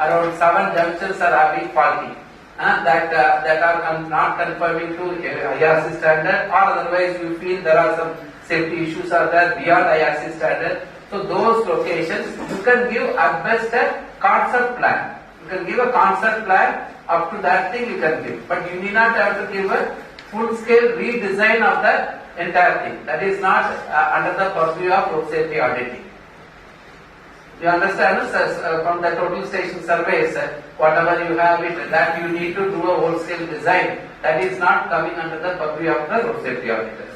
around 7 junctions are having faulty. That are not conforming to IRC standard, or otherwise you feel there are some safety issues are there beyond IRC standard. So those locations you can give at best a concept plan. You can give a concept plan, up to that thing you can give, but you need not have to give a full-scale redesign of the entire thing. That is not under the purview of road safety auditing. You understand, from the total station surveys, whatever you have it, that you need to do a wholesale design, that is not coming under the purview of the road safety auditors.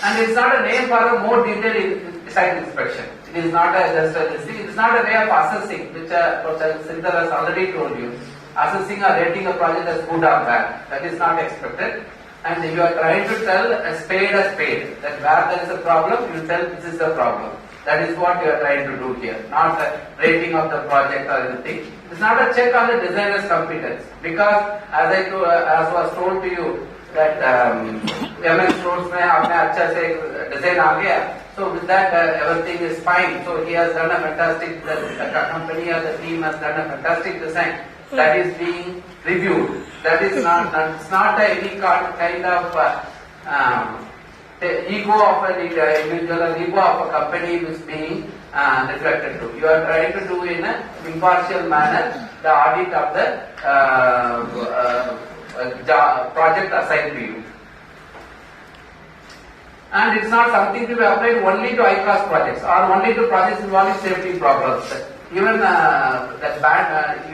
And it's not a name for a more detailed site inspection. It is not just a listing, it is not a way of assessing, which Professor Sindar has already told you. Assessing or rating a project as good or bad, that is not expected. And you are trying to tell a spade, that where there is a problem, you tell this is the problem. That is what you are trying to do here, not a rating of the project or anything. It's not a check on the designer's competence, because as was told to you that MS roads में आपने अच्छा से design आ गया, so with that everything is fine. So he has done a fantastic, the company or the team has done a fantastic design that is being reviewed. That is it's not any kind of ego of an individual or ego of a company which is being reflected to. You are trying to do in an impartial manner the audit of the project assigned to you. And it's not something to be applied only to high-cost projects or only to projects involving safety problems. Even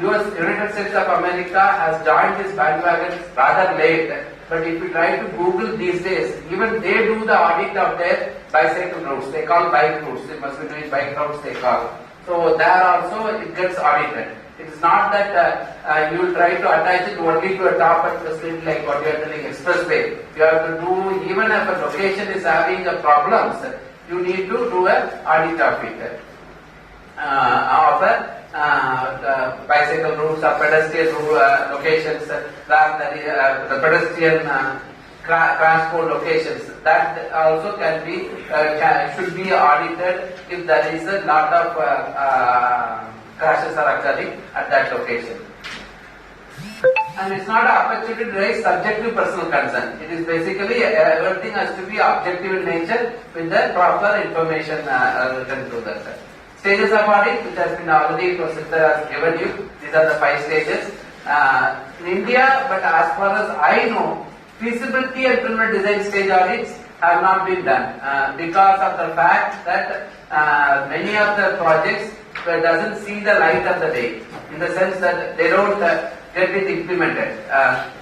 United States of America has joined this bandwagon rather late. But if you try to Google these days, even they do the audit of their bicycle routes. They call bike routes. They must be doing bike routes, they call. So there also it gets audited. It is not that you will try to attach it only to a top and facility like what you are telling expressway. You have to do, even if a location is having a problems, you need to do an audit of it. Of bicycle routes or pedestrian locations, the pedestrian transport locations, that also can be should be audited if there is a lot of crashes are occurring at that location. And it's not an opportunity to raise subjective personal concern. It is basically everything has to be objective in nature with the proper information written to that. Stages of audit, which has been already Professor has given you. These are the 5 stages. In India, but as far as I know, feasibility and preliminary design stage audits have not been done because of the fact that many of the projects doesn't see the light of the day, in the sense that they don't get it implemented.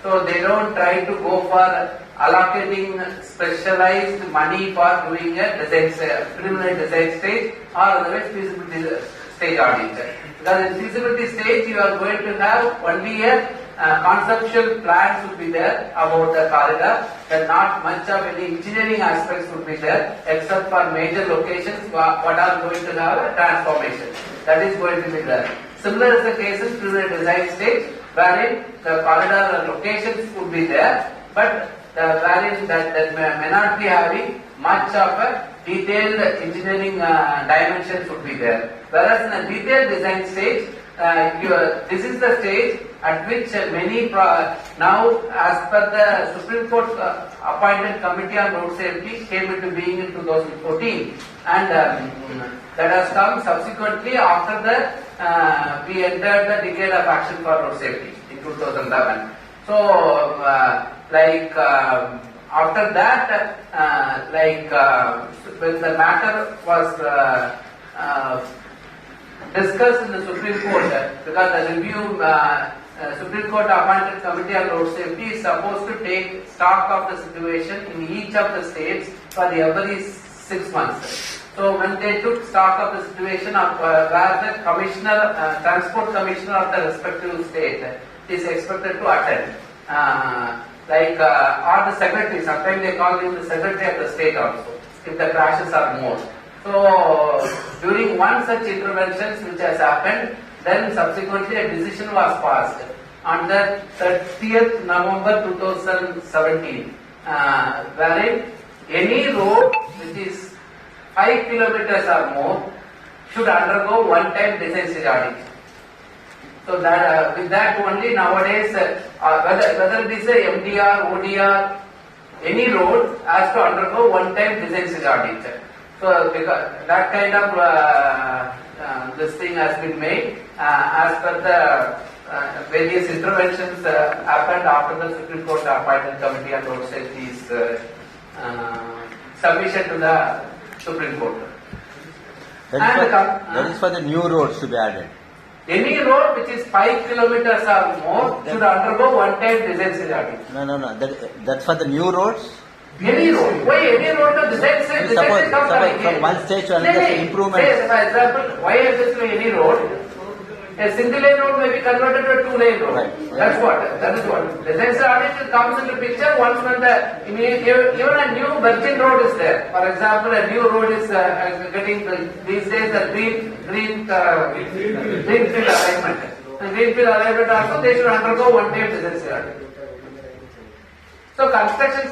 So they don't try to go for allocating specialized money for doing a design preliminary design stage or otherwise feasibility stage audit. Because in feasibility stage you are going to have only a conceptual plans would be there about the corridor, and not much of any engineering aspects would be there, except for major locations what are going to have a transformation. That is going to be there. Similar is the case in preliminary design stage, wherein the corridor locations would be there, but wherein that may not be having much of a detailed engineering dimensions would be there. Whereas in a detailed design stage, this is the stage at which many now, as per the Supreme Court appointed Committee on Road Safety came into being in 2014, and that has come subsequently after the we entered the decade of action for road safety in 2011. So after that, when the matter was discussed in the Supreme Court, because the review Supreme Court appointed Committee on Road Safety is supposed to take stock of the situation in each of the states for every 6 months. So when they took stock of the situation of where the commissioner, transport commissioner of the respective state is expected to attend, or the secretary, sometimes they call him the secretary of the state also, if the crashes are more. So during one such interventions which has happened, then subsequently a decision was passed on the 30th November 2017, wherein any road which is 5 kilometers or more should undergo one-time design stage audit. So that with that only nowadays, whether it is a MDR, ODR, any road has to undergo one-time design stage audit. So because that kind of this thing has been made as per the various interventions happened after the Supreme Court appointed committee on road safety's submission to the Supreme Court. That is for the new roads to be added. Any road which is 5 kilometers or more should undergo one-time design stage audit. No. That's for the new roads. Any road. Why any road to design stage? Suppose from one stage to another improvement. Say, for example, why is this any road? A single lane road may be converted to a 2-lane road. Right. That is what. Design stage audit comes into picture once when even a new virgin road is there. For example, a new road is getting these days the greenfield alignment. And greenfield alignment also they should undergo one-time design stage audit. So construction,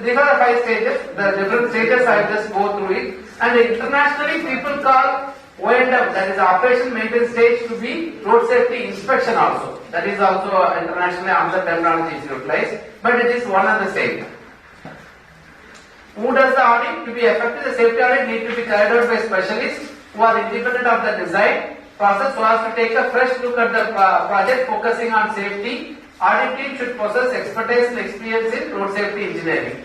these are the 5 stages, the different stages I will just go through it. And internationally people call O&M, that is operation maintenance stage, to be road safety inspection also. That is also internationally another terminology is utilized, but it is one and the same. Who does the audit? To be effective, the safety audit need to be carried out by specialists who are independent of the design process, so as to take a fresh look at the project focusing on safety. Audit team should possess expertise and experience in road safety engineering.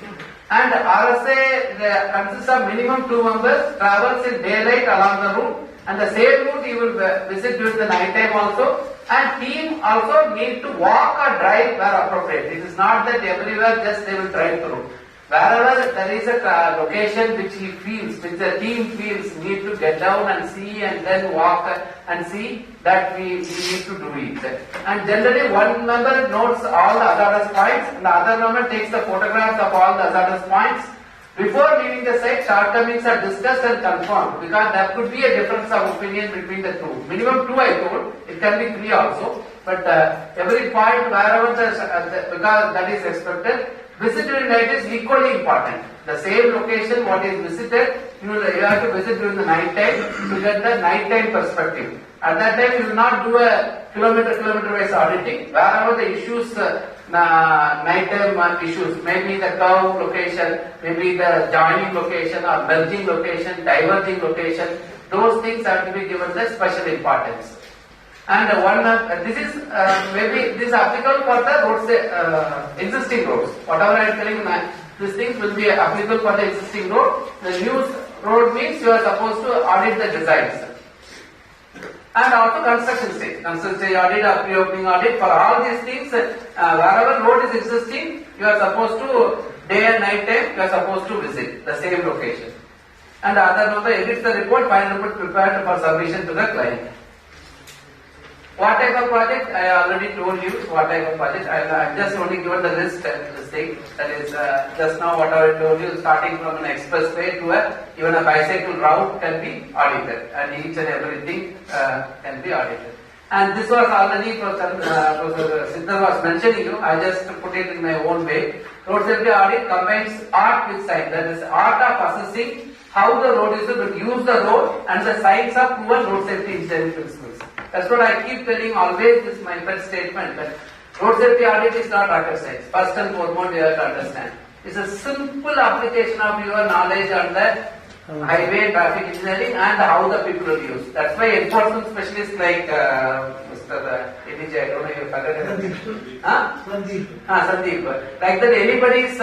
And RSA consists of minimum 2 members, travels in daylight along the route, and the same route you will visit during the night time also. And team also need to walk or drive where appropriate. It is not that everywhere just they will drive through. Wherever there is a location which he feels, which the team feels, need to get down and see and then walk and see, that we need to do it. And generally one member notes all the hazardous points and the other member takes the photographs of all the hazardous points. Before leaving the site, shortcomings are discussed and confirmed, because there could be a difference of opinion between the two. Minimum 2 I told, it can be 3 also, but every point wherever because that is expected. Visit during night is equally important. The same location what is visited, you have to visit during the night time to get the night time perspective. At that time you will not do a kilometer wise auditing. Wherever the issues, night time issues, maybe the curve location, maybe the joining location or merging location, diverging location, those things have to be given the special importance. And this is maybe this is applicable for the roads, existing roads. Whatever I am telling, these things will be applicable for the existing road. The new road means you are supposed to audit the designs. And also construction stage audit or pre-opening audit, for all these things, wherever road is existing, you are supposed to, day and night time, you are supposed to visit the same location. And the other member edits the report, final report prepared for submission to the client. What type of project? I already told you what type of project. I just only given the list thing. That is just now what I told you, starting from an expressway to even a bicycle route can be audited, and each and everything can be audited. And this was already Professor Siddhar was mentioning. I just put it in my own way. Road safety audit combines art with science. That is art of assessing how the road user will use the road, and the science of proven road safety engineering principles. That's what I keep telling always, this is my pet statement, that road safety audit is not rocket science. First and foremost you have to understand. It's a simple application of your knowledge on the highway traffic engineering and how the people will use. That's why enforcement specialists like Mr. ADJ, I don't know if you forgot him. Sandeep. Like that, anybody's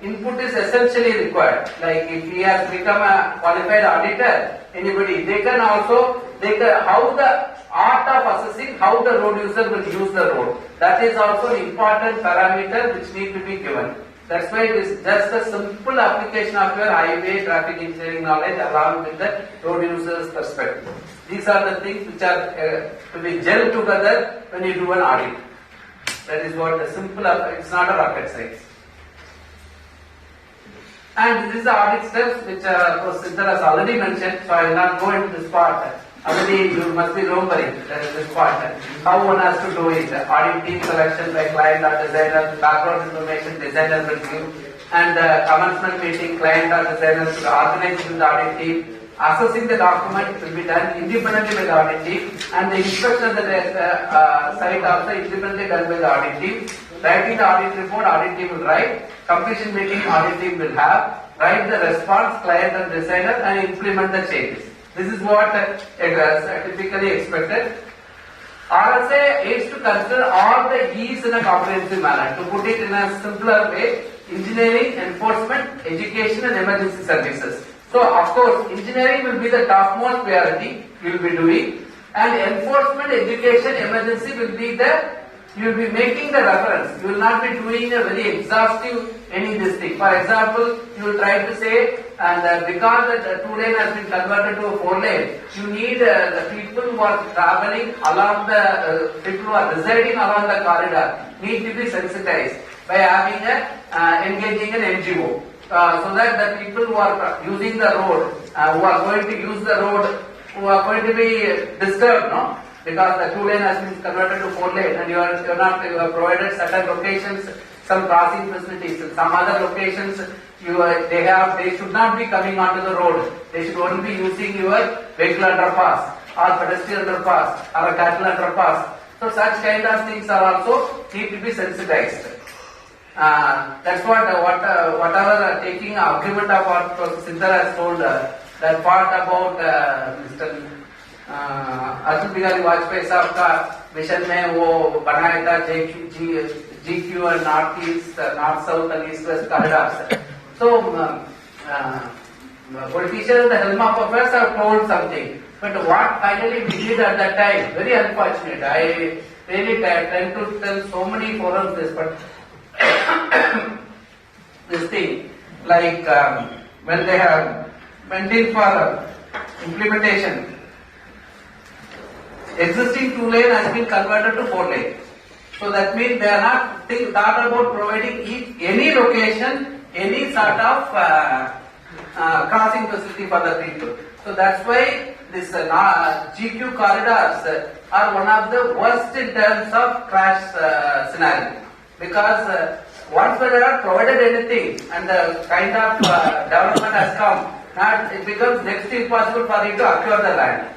input is essentially required. Like if he has become a qualified auditor, anybody, they can how the art of assessing how the road user will use the road. That is also an important parameter which need to be given. That's why it is just a simple application of your highway traffic engineering knowledge along with the road user's perspective. These are the things which are to be gelled together when you do an audit. That is what the simple, it's not a rocket science. And this is the audit steps which Professor Siddhar has already mentioned, so I will not go into this part. Already you must be remembering that is this part. How one has to do it. Audit team selection by client or designer, background information designer will give, and the commencement meeting, client or designer should organize with the audit team. Assessing the document will be done independently by the audit team, and the inspection of the site also independently done by the audit team. Writing the audit report, audit team will write. Completion meeting, audit team will have. Write the response, client and designer, and implement the changes. This is what typically expected. RSA aims to consider all the E's in a comprehensive manner. To put it in a simpler way, engineering, enforcement, education and emergency services. So of course, engineering will be the topmost priority we will be doing, and enforcement, education, emergency will be you will be making the reference. You will not be doing a very exhaustive any this thing. For example, you will try to say, and because the 2-lane has been converted to a 4-lane, you need the people who are traveling along people who are residing along the corridor need to be sensitized by having engaging an NGO. So that the people who are using the road, who are going to use the road, who are going to be disturbed, no? Because the 2-lane has been converted to 4-lane, and you have provided certain locations, some crossing facilities, some other locations they should not be coming onto the road. They should only be using your vehicle underpass or pedestrian underpass or a cattle underpass. So such kind of things are also need to be sensitized. That's whatever taking argument of what Professor Siddhar has told, that part about Mr. Atal Bihari Vajpayee साहब का mission में वो बनाया था GQ and North East, North South and East West corridors. So politicians at the helm of affairs have told something, but what finally we did at that time, very unfortunate. I really tend to tell so many forums this, but this thing, like when they have went in for implementation, existing 2-lane has been converted to 4-lane. So that means they are not thought about providing any location, any sort of crossing facility for the people. So that's why this GQ corridors are one of the worst in terms of crash scenario. Because once when they are provided anything and the kind of development has come, it becomes next to impossible for you to acquire the land.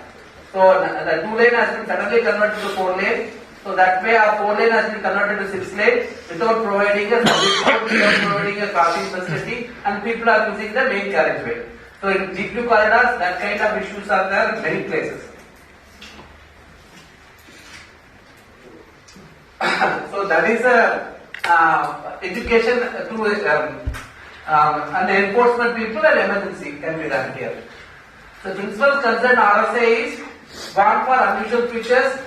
So the 2-lane has been suddenly converted to 4-lane. So that way our 4-lane has been converted to 6-lane without providing a service road, without providing a crossing facility, and people are using the main carriageway. So in GQ corridors, that kind of issues are there in many places. So that is education to and the enforcement people and emergency can be done here. So principles concerned RSA is warn for unusual features,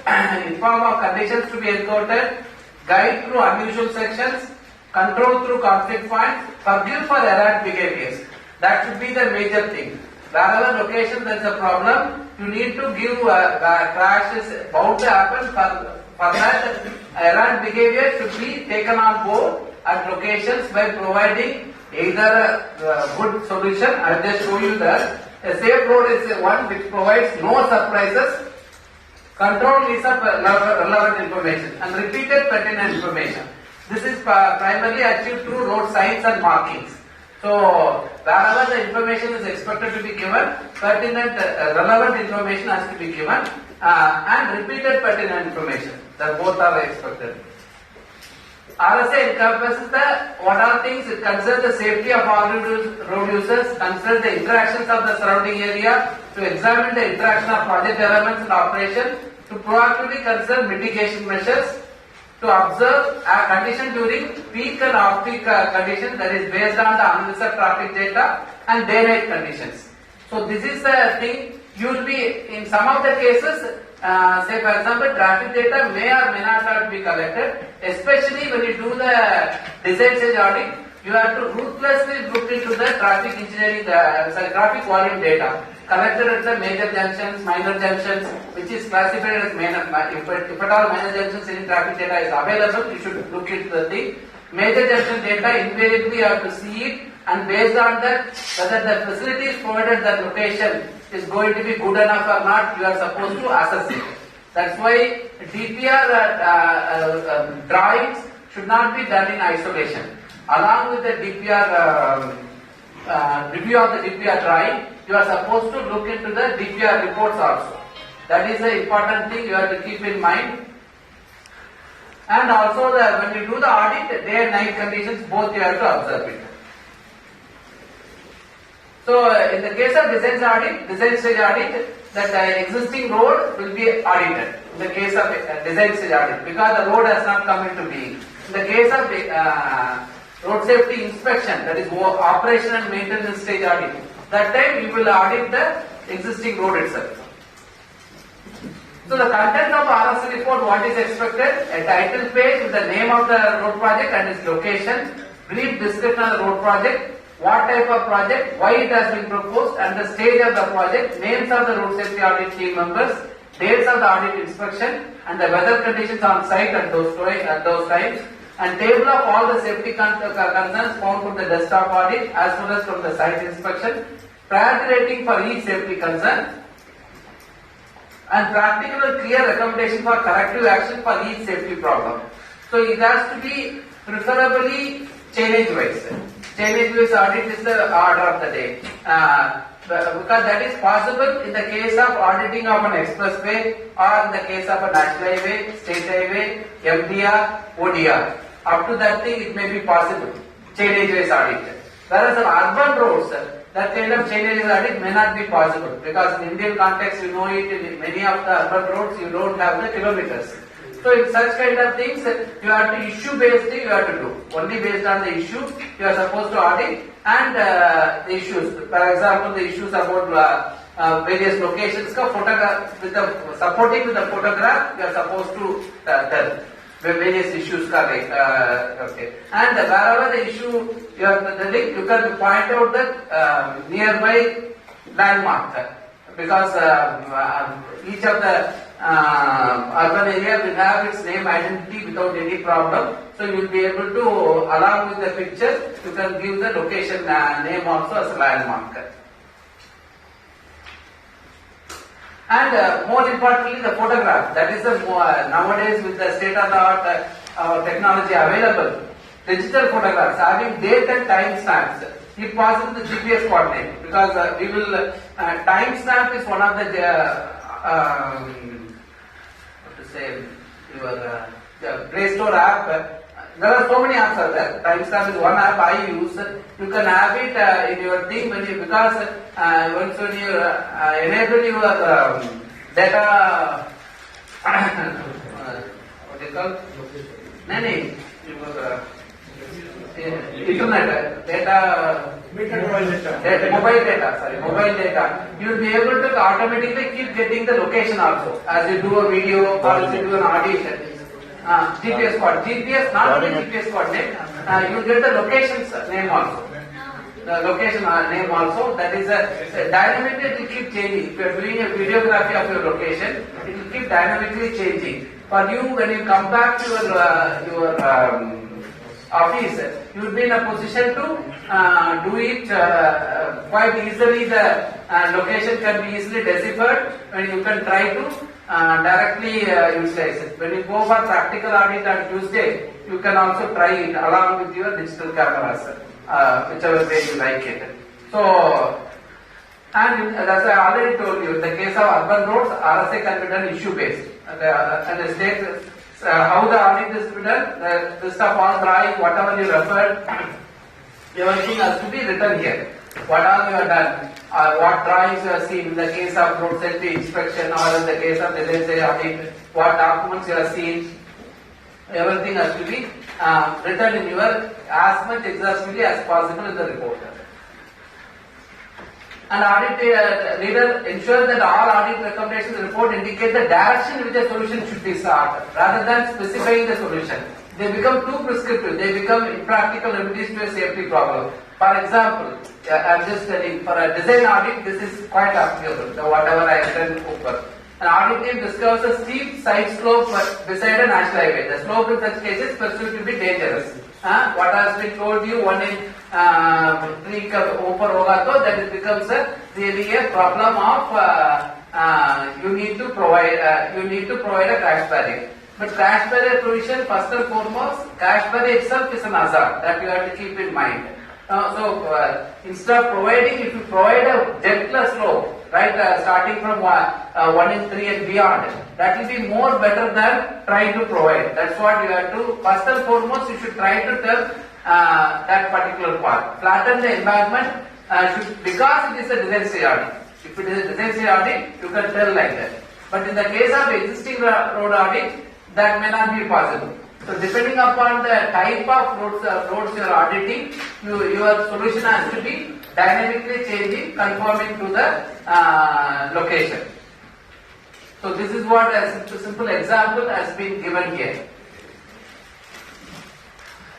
inform of conditions to be encountered, guide through unusual sections, control through conflict points, forgive for errant behaviors. That should be the major thing. Wherever location there is a problem, you need to give crash is bound to happen. For that, errant behavior should be taken on board at locations by providing either a good solution. I will just show you that. A safe road is one which provides no surprises. Control is of relevant information and repeated pertinent information. This is primarily achieved through road signs and markings. So wherever the information is expected to be given, pertinent, relevant information has to be given, and repeated pertinent information. That both are expected. RSA encompasses what are things it concerns the safety of all road users, considers the interactions of the surrounding area, to examine the interaction of project elements and operation, to proactively consider mitigation measures, to observe a condition during peak and off-peak conditions, that is based on the analysis of traffic data and day-night conditions. So this is the thing. You will be in some of the cases. Say for example, traffic data may or may not have to be collected, especially when you do the design stage audit. You have to ruthlessly look into the traffic engineering, traffic volume data collected at the major junctions, minor junctions, which is classified as minor. If at all minor junctions any traffic data is available, you should look into the thing. Major junction data, invariably you have to see it, and based on that, whether the facilities provided at that location is going to be good enough or not, you are supposed to assess it. That's why DPR drawings should not be done in isolation. along with the DPR review of the DPR drawing, you are supposed to look into the DPR reports also. That is the important thing you have to keep in mind. And also when you do the audit, day and night conditions both you have to observe it. So in the case of design stage audit, that existing road will be audited. In the case of design stage audit, because the road has not come into being. In the case of road safety inspection, that is operation and maintenance stage audit, that time you will audit the existing road itself. So the content of RSA report, what is expected? A title page with the name of the road project and its location, brief description of the road project, what type of project, why it has been proposed, and the stage of the project, names of the road safety audit team members, dates of the audit inspection, and the weather conditions on site at those times, and table of all the safety concerns found from the desktop audit as well as from the site inspection, priority rating for each safety concern, and practical and clear recommendation for corrective action for each safety problem. So it has to be preferably chainage-wise. Chainage-wise audit is the order of the day. Because that is possible in the case of auditing of an expressway or in the case of a national highway, state highway, MDR, ODR. Up to that thing it may be possible, chainage-wise audit. Whereas on urban roads, that kind of chainage audit may not be possible because in Indian context you know it, in many of the urban roads you don't have the kilometers. So in such kind of things you have to issue based thing you have to do. Only based on the issue you are supposed to audit and the issues. For example, the issues about various locations photograph with the supporting with the photograph you are supposed to tell. Various issues okay. And wherever the issue you have the link, you can point out the nearby landmark because each of the urban area will have its name identity without any problem. So you will be able to, along with the picture, you can give the location name also as a landmark. And more importantly, the photograph. That is the nowadays with the state-of-the-art technology available, digital photographs having date and time stamps. If possible, the GPS coordinate because we will time stamp is one of the what to say your Play Store app. There are so many apps are there. Timestamp is one app I use. You can have it in your thing when you, because once when you enable your data, what do you call? Internet data, mobile data. You will be able to automatically keep getting the location also as you do a video or as you do an audition. GPS coordinate. GPS, not only GPS coordinate, you get the location's name also. The location name also. That is dynamically it will keep changing. If you are doing a videography of your location, it will keep dynamically changing. For you, when you come back to your office, you will be in a position to do it quite easily. The location can be easily deciphered, and you can try to directly utilize it. When you go for practical audit on Tuesday, you can also try it along with your digital cameras, whichever way you like it. So, and as I already told you, in the case of urban roads, RSA can be done issue based. And the state, how the audit is done, the stuff all drawing, whatever you referred, everything has to be written here. What all you have done, what drawings you have seen in the case of road safety inspection or in the case of the audit, what documents you have seen, everything has to be written in your as much exhaustively as possible in the report. And audit leader ensures that all audit recommendations in the report indicate the direction which a solution should be sought rather than specifying the solution. They become too prescriptive, they become impractical remedies to a safety problem. For example, I am just telling, for a design audit, this is quite applicable, whatever I have done over. An audit team discovers a steep side slope beside a national highway. The slope in such cases perceived to be dangerous. What has been told you, one in tree over hoga, that it becomes really a problem of you need to provide a crash barrier. But cash barrier provision, first and foremost, cash barrier itself is an hazard that you have to keep in mind. Instead of providing, if you provide a gentler slope, right, starting from 1 in 3 and beyond, that will be more better than trying to provide. That's what you have to, first and foremost, you should try to tell that particular part. Flatten the embankment, because it is a design stage audit. If it is a design stage audit, you can tell like that. But in the case of existing road audit, that may not be possible. So depending upon the type of roads you are auditing, your solution has to be dynamically changing, conforming to the location. So this is what a simple example has been given here.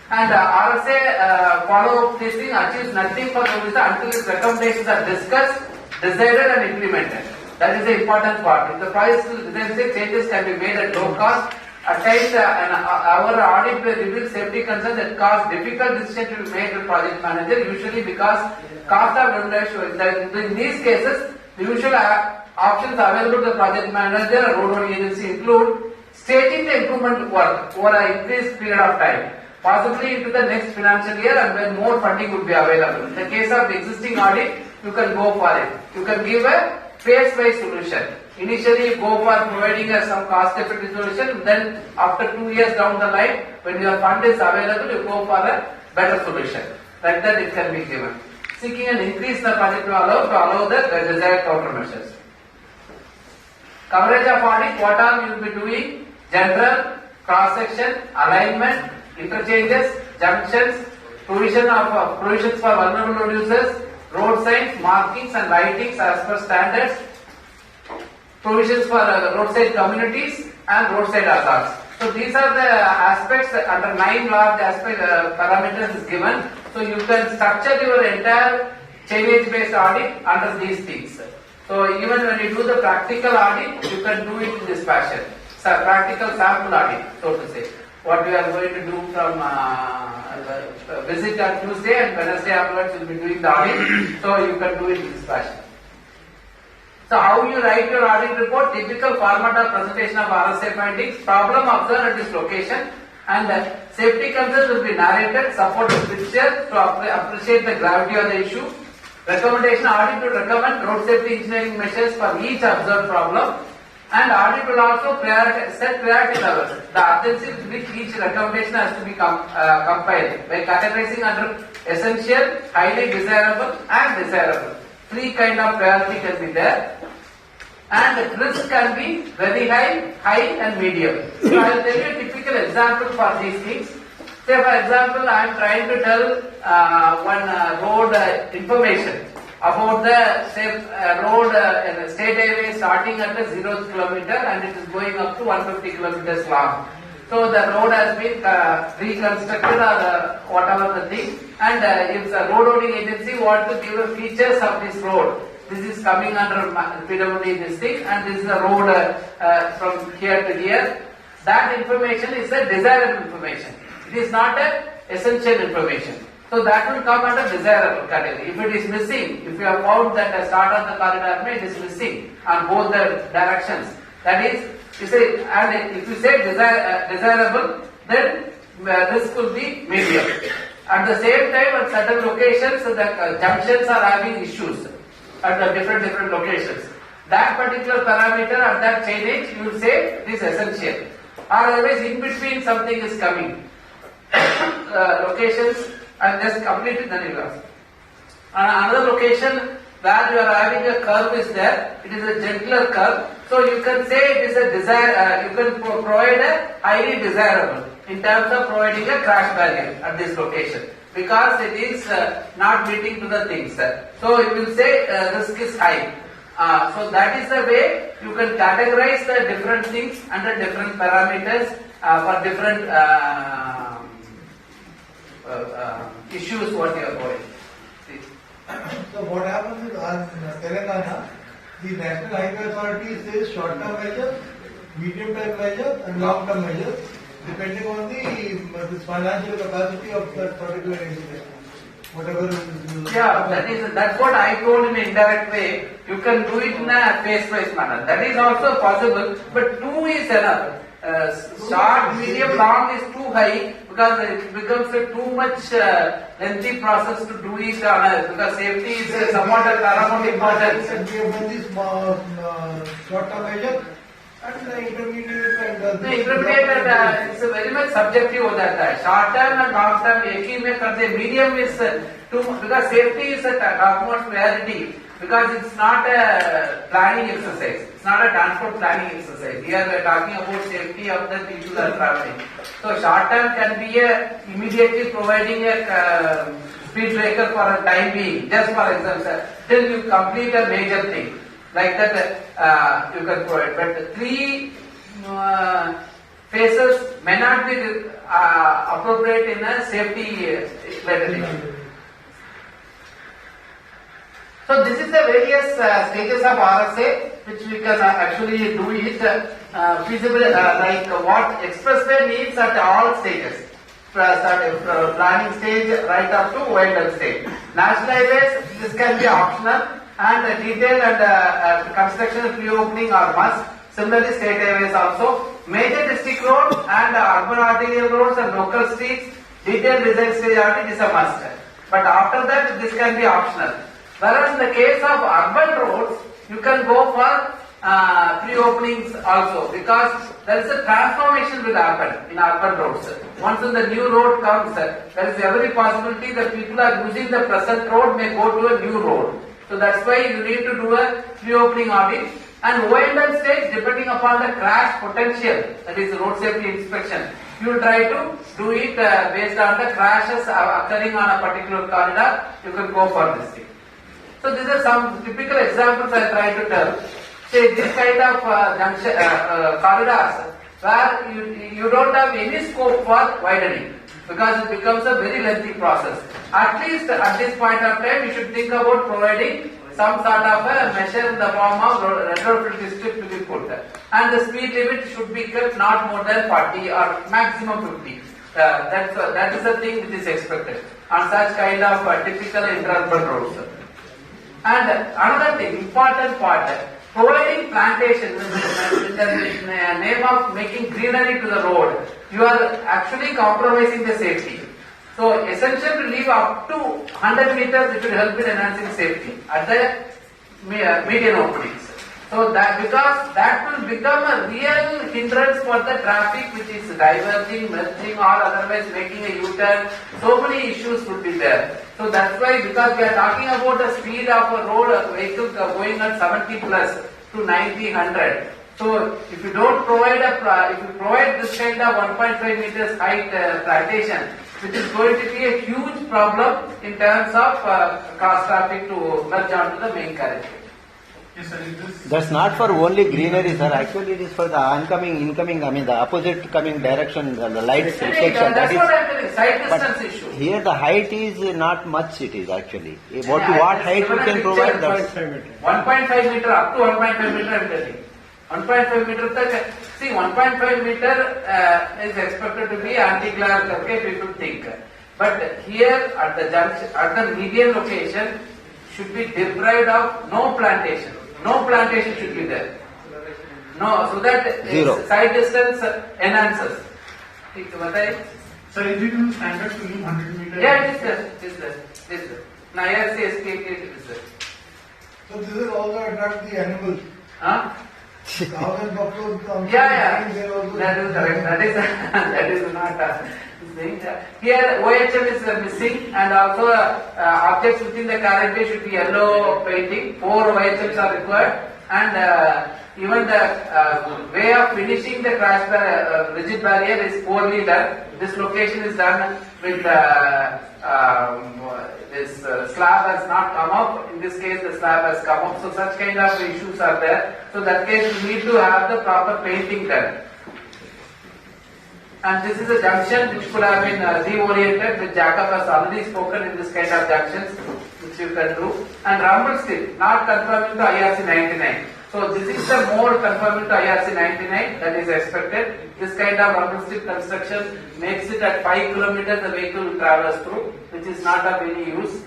And RSA follow-up testing achieves nothing for the user until its recommendations are discussed, decided and implemented. That is the important part. If the price design changes can be made at low cost, at times our audit will reveal safety concerns that cause difficult decisions to be made by project manager, usually because cost of remuneration. In these cases, the usual options available to the project manager and road holding agency include staging the improvement work over an increased period of time, possibly into the next financial year, and when more funding would be available. In the case of existing audit, you can go for it. You can give a phase-wise solution. Initially, you go for providing some cost-effective solution. Then, after 2 years down the line, when your fund is available, you go for a better solution. Like that, it can be given. Seeking an increase in the budget to allow the desired countermeasures. Coverage of audit, what all you will be doing: general, cross-section, alignment, interchanges, junctions, provisions for vulnerable road users, road signs, markings and lightings as per standards, provisions for roadside communities and roadside hazards. So these are the aspects under 9 large aspect parameters is given. So you can structure your entire chainage based audit under these things. So even when you do the practical audit, you can do it in this fashion. So practical sample audit, so to say. What we are going to do from visit on Tuesday and Wednesday afterwards you will be doing the audit. So you can do it in this fashion. So how you write your audit report? Typical format of presentation of RSA findings, problem observed at this location, and safety concerns will be narrated, supporting picture to appreciate the gravity of the issue. Recommendation: audit to recommend road safety engineering measures for each observed problem. And audit will also set priority levels. The urgency with which each recommendation has to be compiled by categorizing under essential, highly desirable and desirable. 3 kind of priority can be there. And risk can be very high, high and medium. So I will tell you a typical example for these things. Say for example, I am trying to tell one road information about the road state highway starting at the 0th kilometer and it is going up to 150 kilometers long. So the road has been reconstructed or whatever the thing, and if the road holding agency want to give the features of this road, this is coming under PWD this thing, and this is the road from here to here. That information is a desirable information. It is not a essential information. So that will come under desirable category. If it is missing, if you have found that the start of the corridor it is missing on both the directions, that is, you say, and if you say desirable, then this will be medium. At the same time, at certain locations, the junctions are having issues at the different locations. That particular parameter at that chainage, you will say it is essential. Or otherwise, in between something is coming. Locations and just complete it, then you will. Another location where you are having a curve is there, it is a gentler curve. So you can say it is a desire, you can provide a highly desirable in terms of providing a crash barrier at this location, because it is not meeting to the things. So you will say risk is high. So that is the way you can categorize the different things under different parameters for different issues what you are going. So what happens is in Telangana, the National Highway Authority says short-term measures, medium-term measures and long-term measures depending on the financial capacity of that particular entity. Whatever is yeah, that's what I told in an indirect way. You can do it in a phase-wise manner. That is also possible, but 2 is enough. short, medium, long is too high because it becomes a too much lengthy process to do it because safety is somewhat a paramount importance. And we have done this short-term measure and the intermediate and The intermediate it's very much subjective of that. Short term and long term, एक ही में करते. Medium is too because safety is a topmost priority because it's not a planning exercise. It's not a transport planning exercise. Here we are talking about safety of the people who are traveling. So short term can be immediately providing a speed breaker for a time being, just for example, till you complete a major thing. Like that you can provide. But three phases may not be appropriate in a safety legislation. So this is the various stages of RSA which we can actually do it feasible like what expressway needs at all stages. Planning stage right up to wind-up stage. National highways, this can be optional and detailed and construction pre-opening are must. Similarly, state highways also. Major district roads and urban arterial roads and local streets, detailed design stage audit is a must. But after that, this can be optional. Whereas in the case of urban roads, you can go for pre-openings also because there is a transformation will happen in urban roads. Once when the new road comes, there is every possibility that people are using the present road may go to a new road. So that's why you need to do a pre-opening audit. And O&M stage, depending upon the crash potential, that is road safety inspection, you will try to do it based on the crashes occurring on a particular corridor. You can go for this thing. So these are some typical examples I try to tell. Say this kind of corridors where you don't have any scope for widening because it becomes a very lengthy process. At least at this point of time, you should think about providing some sort of a measure in the form of retrofit district to be put. And the speed limit should be kept not more than 40 or maximum 50. That is the thing which is expected on such kind of typical interurban roads. And another thing, important part, providing plantation in the name of making greenery to the road, you are actually compromising the safety. So essential to leave up to 100 meters, it will help in enhancing safety at the median openings. So that because that will become a real hindrance for the traffic which is diverging, merging or otherwise making a U-turn. So many issues would be there. So that's why because we are talking about the speed of a road vehicle going at 70 plus to 90, 100. So if you don't provide if you provide this kind of 1.5 meters height plantation, which is going to be a huge problem in terms of cross traffic to merge onto the main carriageway. Yes, sir. That's not for only greenery, sir. Actually, it is for the incoming, I mean the opposite coming direction, the lights reflection. That's what I'm telling, side distance issue. Here the height is not much, it is actually. What height you can provide? That's 1.5 meter up to 1.5 meter I'm telling. 1.5 meter, see 1.5 meter is expected to be anti-glare, okay, people think. But here at the junction, at the median location, should be deprived of no plantation. No plantation should be there. No, so that side distance enhances. Sir, is it in standard to leave 100 meters? Yeah, it is there. Now, RSA it is there. so this is also attract the animals. Huh? Cows and buffaloes come. Yeah. They also- That is correct. That is not thing. Here OHM is missing and also objects within the carriageway should be yellow painting. 4 OHMs are required and even the way of finishing the crash rigid barrier is poorly done. This location is done with this slab has not come up. In this case, the slab has come up. So such kind of issues are there. So that case, you need to have the proper painting done. And this is a junction which could have been reoriented, which Jacob has already spoken in this kind of junctions, which you can do. And rumble strip, not conforming to IRC 99. So this is the more conforming to IRC 99 that is expected. This kind of rumble strip construction makes it at 5 kilometers the vehicle travels through, which is not of any use.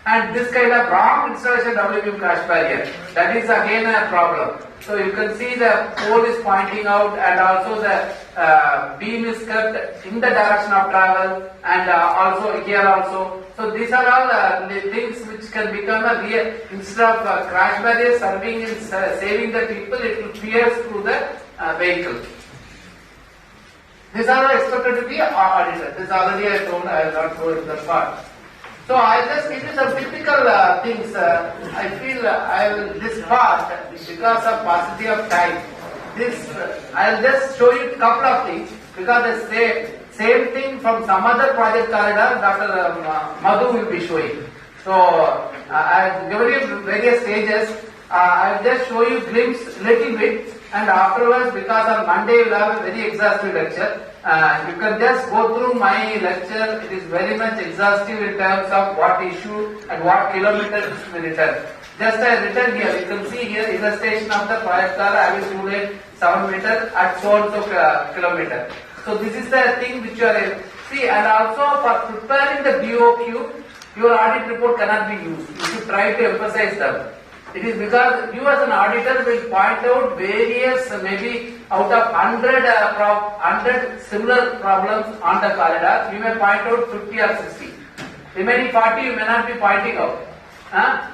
And this kind of wrong installation WBM crash barrier, that is again a problem. So you can see the pole is pointing out, and also the beam is kept in the direction of travel, and also here also. So these are all the things which can become a real, instead of crash barrier serving in saving the people, it will pierce through the vehicle. These are all expected to be audited. This already I told, I will not go into that part. So I just give you some typical things. I feel I will this part because of paucity of time. This I'll just show you a couple of things because the same thing from some other project corridor Dr. Madhu will be showing. So I've given you various stages. I'll just show you glimpse little bit, and afterwards, because on Monday you will have a very exhaustive lecture. You can just go through my lecture. It is very much exhaustive in terms of what issue and what kilometers we return. Just I written here, you can see here illustration of the project car having two lane 7 meter at so and so kilometer. So this is the thing which you are see, and also for preparing the BOQ, your audit report cannot be used. You should try to emphasize them. It is because you as an auditor will point out various, maybe out of 100 similar problems on the corridor, you may point out 50 or 60. Remaining 40 you may not be pointing out.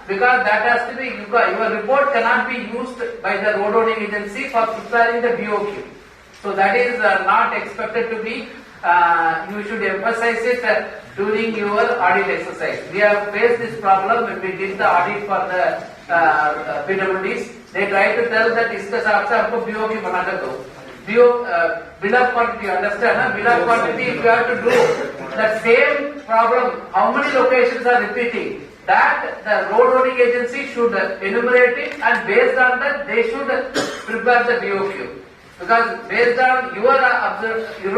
Because that has to be, your report cannot be used by the road owning agency for preparing the BOQ. So that is not expected to be, you should emphasize it during your audit exercise. We have faced this problem when we did the audit for the PWDs. They try to tell that इसके साथ से आपको BOQ बना कर दो. Bill of quantity, you understand? Bill of quantity, if you have to do the same problem, how many locations are repeating? That the road owning agency should enumerate it, and based on that they should prepare the BOQ. Because based on your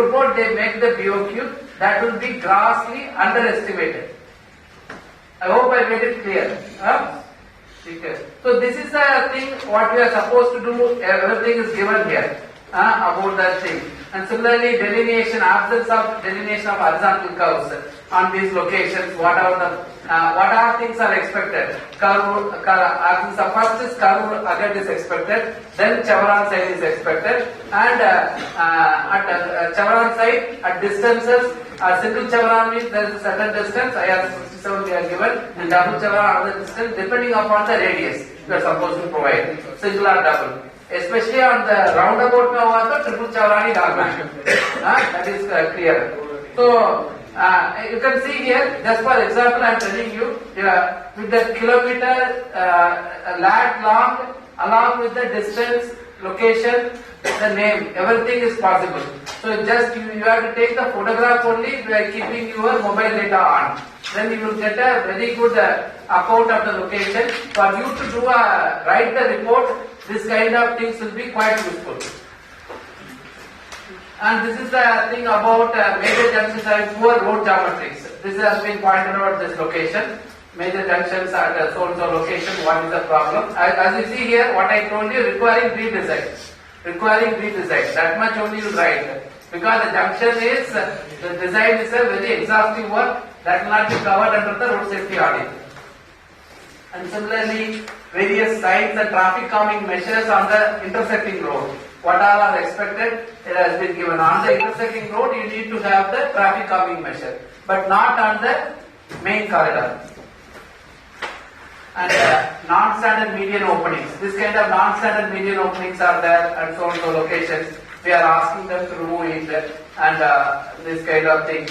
report they make the BOQ, that will be grossly underestimated. I hope I made it clear. Okay. So this is the thing what we are supposed to do. Everything is given here about that thing. And similarly, delineation, absence of delineation of horizontal curves on these locations. What are things are expected? Absence of first is curve again is expected. Then chevron side is expected. And at chevron side, at distances, single chevron means there is a certain distance. IR67 we are given, and double chevron other distance depending upon the radius you are supposed to provide. Single or double. Especially on the roundabout mein hua to triple chevron hi dalna hai. That is clear. So you can see here, just for example, I am telling you, with the kilometer lag long, along with the distance, location, the name, everything is possible. So just you have to take the photograph only by keeping your mobile data on. Then you will get a very good account of the location. For you to do write the report, this kind of things will be quite useful. And this is the thing about major junctions having poor road geometries. This has been pointed out this location. Major junctions at so and so location, what is the problem? As you see here, what I told you, requiring redesign. Requiring redesign. That much only you write. Because the junction is, the design is a very exhaustive work that will not be covered under the road safety audit. And similarly, various signs and traffic calming measures on the intersecting road. What all are expected? It has been given. On the intersecting road, you need to have the traffic calming measure, but not on the main corridor. And non-standard median openings. This kind of non-standard median openings are there and so on so locations. We are asking them to remove it and this kind of things.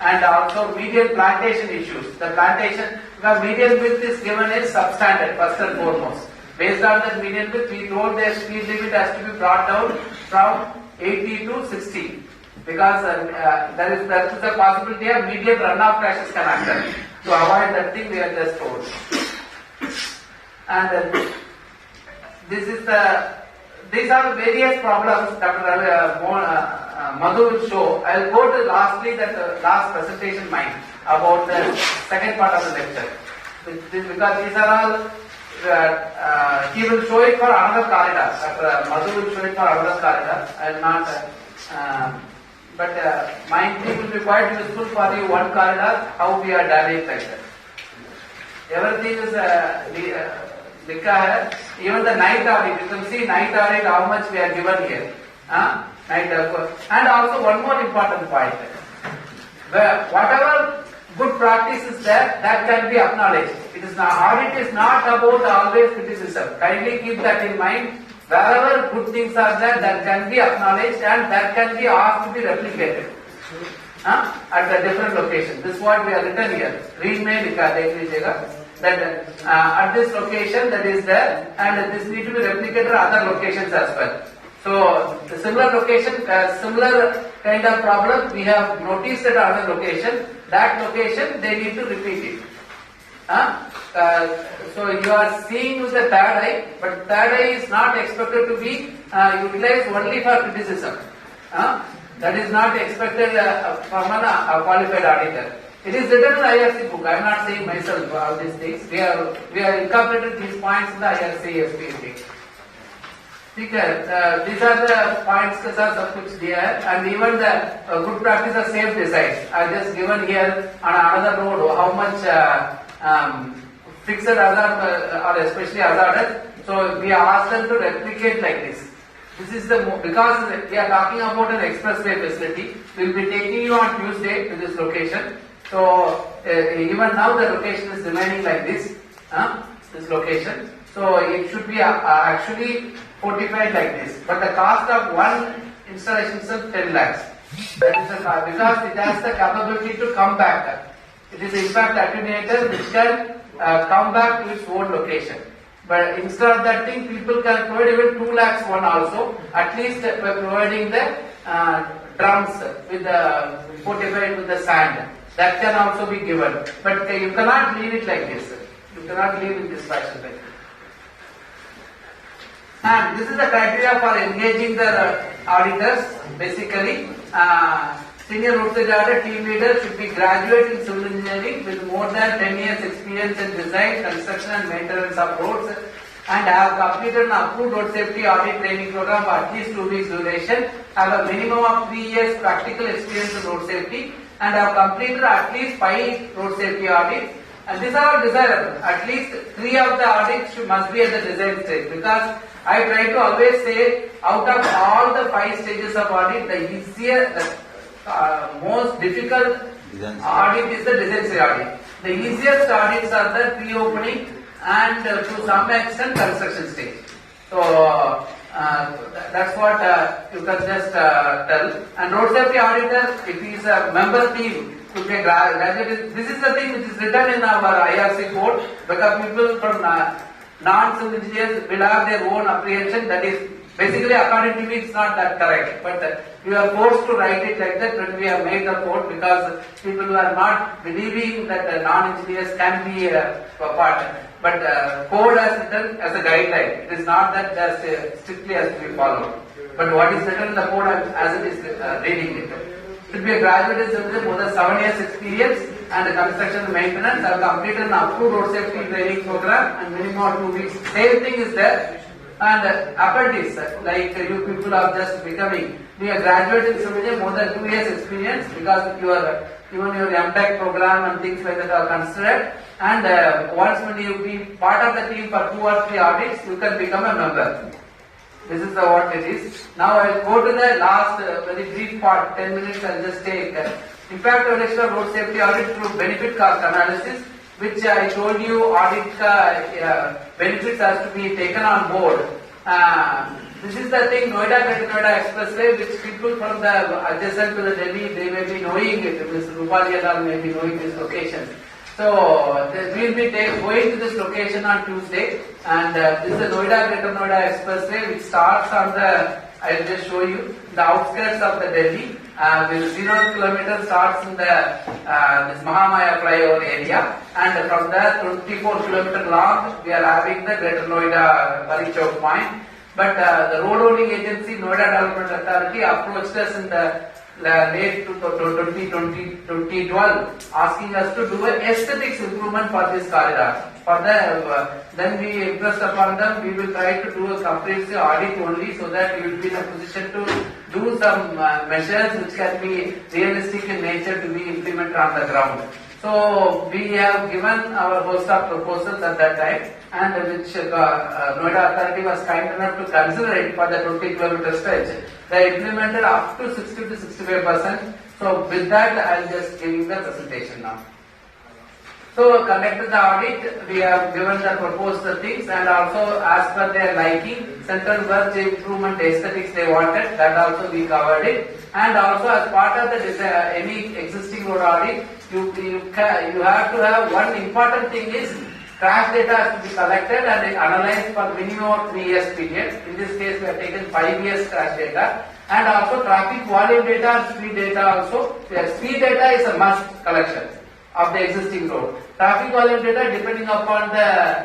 And also median plantation issues. The plantation, the median width is given is substandard first and foremost. Based on that median width, we told the speed limit has to be brought down from 80 to 60. Because there is a possibility of median runoff crashes can occur. To avoid that thing, we are just told. And these are various problems Dr. Madhu will show. I will go to lastly that last presentation mine about the second part of the lecture. Because these are all, he will show it for another corridor. Dr. Madhu will show it for another corridor. I will not. But my thing will be quite useful for you, one corridor, how we are damaged like that. Everything is, लिखा है, even the night audit, you can see night audit how much we are given here. Night and also one more important point. Whatever good practice is there, that can be acknowledged. It is not, audit is not about always criticism. Kindly keep that in mind. Wherever good things are there, that can be acknowledged and that can be asked to be replicated. At the different locations. This is what we have written here. Read mein likha dekh lijiyega. That at this location that is there and this need to be replicated at other locations as well. So the similar location, similar kind of problem we have noticed at another location. That location they need to repeat it. So you are seeing with the third eye, but third eye is not expected to be utilized only for criticism. That is not expected from a qualified auditor. It is written in the IRC book. I am not saying myself all these things. We have incorporated these points in the IRC SPSD. These are the points that are सब कुछ दिया है, and even the good practice of safe decides. I just given here on another road how much fixed hazard or especially hazardous. So we ask them to replicate like this. This is because we are talking about an expressway facility. We will be taking you on Tuesday to this location. So even now the location is remaining like this. This location. So it should be actually fortified like this. But the cost of one installation is 10 lakhs. That is because it has the capability to come back. It is impact attenuator which can come back to its own location. But instead of that thing, people can provide even 2 lakhs one also, at least by providing the drums with the fortified with the sand. That can also be given. But you cannot leave it like this. You cannot leave in this fashion like this. And this is the criteria for engaging the auditors. Basically, senior road safety auditor team leader should be graduate in civil engineering with more than 10 years experience in design, construction and maintenance of roads and have completed an approved road safety audit training program for at least 2 weeks duration, have a minimum of 3 years practical experience in road safety and have completed at least 5 road safety audits. And these are desirable. At least 3 of the audits must be at the design stage, because I try to always say out of all the 5 stages of audit, the easier, most difficult audit is the design stage audit. The easiest audits are the pre-opening and to some extent construction stage. So that's what you can just tell. And road safety auditor, if he is a member team, to be graduate. This is the thing which is written in our IRC code, because people from non-civil engineers will have their own apprehension. That is basically, according to me, it's not that correct. But we are forced to write it like that when we have made the code, because people who are not believing that non-engineers can be a part. But code has written as a guideline. It is not that just strictly has to be followed. But what is written in the code as it is reading it. Should be a graduate with more than 7 years experience and construction and maintenance, have completed an approved road safety training program and minimum of 2 weeks. Same thing is there. And apprentice, like you people are just becoming, be a graduate in civil more than 2 years experience, because even your MTech program and things like that are considered. And once when you be part of the team for 2 or 3 audits, you can become a member. This is what it is. Now I will go to the last very brief part, 10 minutes I will just take. Impact evaluation of road safety audit through benefit cost analysis, which I told you audit benefits has to be taken on board. This is the thing, Noida Greater Noida Expressway, which people from the adjacent to the Delhi, they may be knowing it. Mr. Rupali Alal may be knowing this location. So we will be going to this location on Tuesday, and this is the Noida Greater Noida Expressway, which starts on the, I will just show you, the outskirts of the Delhi. With 0 kilometer starts in the this Mahamaya flyover area, and from there 24 kilometer long we are having the Greater Noida Parichok point. But the road owning agency, Noida Development Authority, approached us in the late 2012, asking us to do an aesthetics improvement for this corridor. For the then we impressed upon them, we will try to do a comprehensive audit only, so that we will be in a position to do some measures which can be realistic in nature to be implemented on the ground. So we have given our host of proposals at that time, and which Noida authority was kind enough to consider it for the 20-kilometer stretch. They implemented up to 60 to 65%. So with that, I will just giving the presentation now. So conducted the audit, we have given the proposed things, and also as per their liking, central work improvement aesthetics they wanted, that also we covered it. And also as part of the any existing road audit, you have to have one important thing is crash data has to be collected and analyzed for minimum of 3 years period. In this case, we have taken 5 years crash data, and also traffic volume data and speed data also. Speed data is a must collection of the existing road. Traffic volume data, depending upon the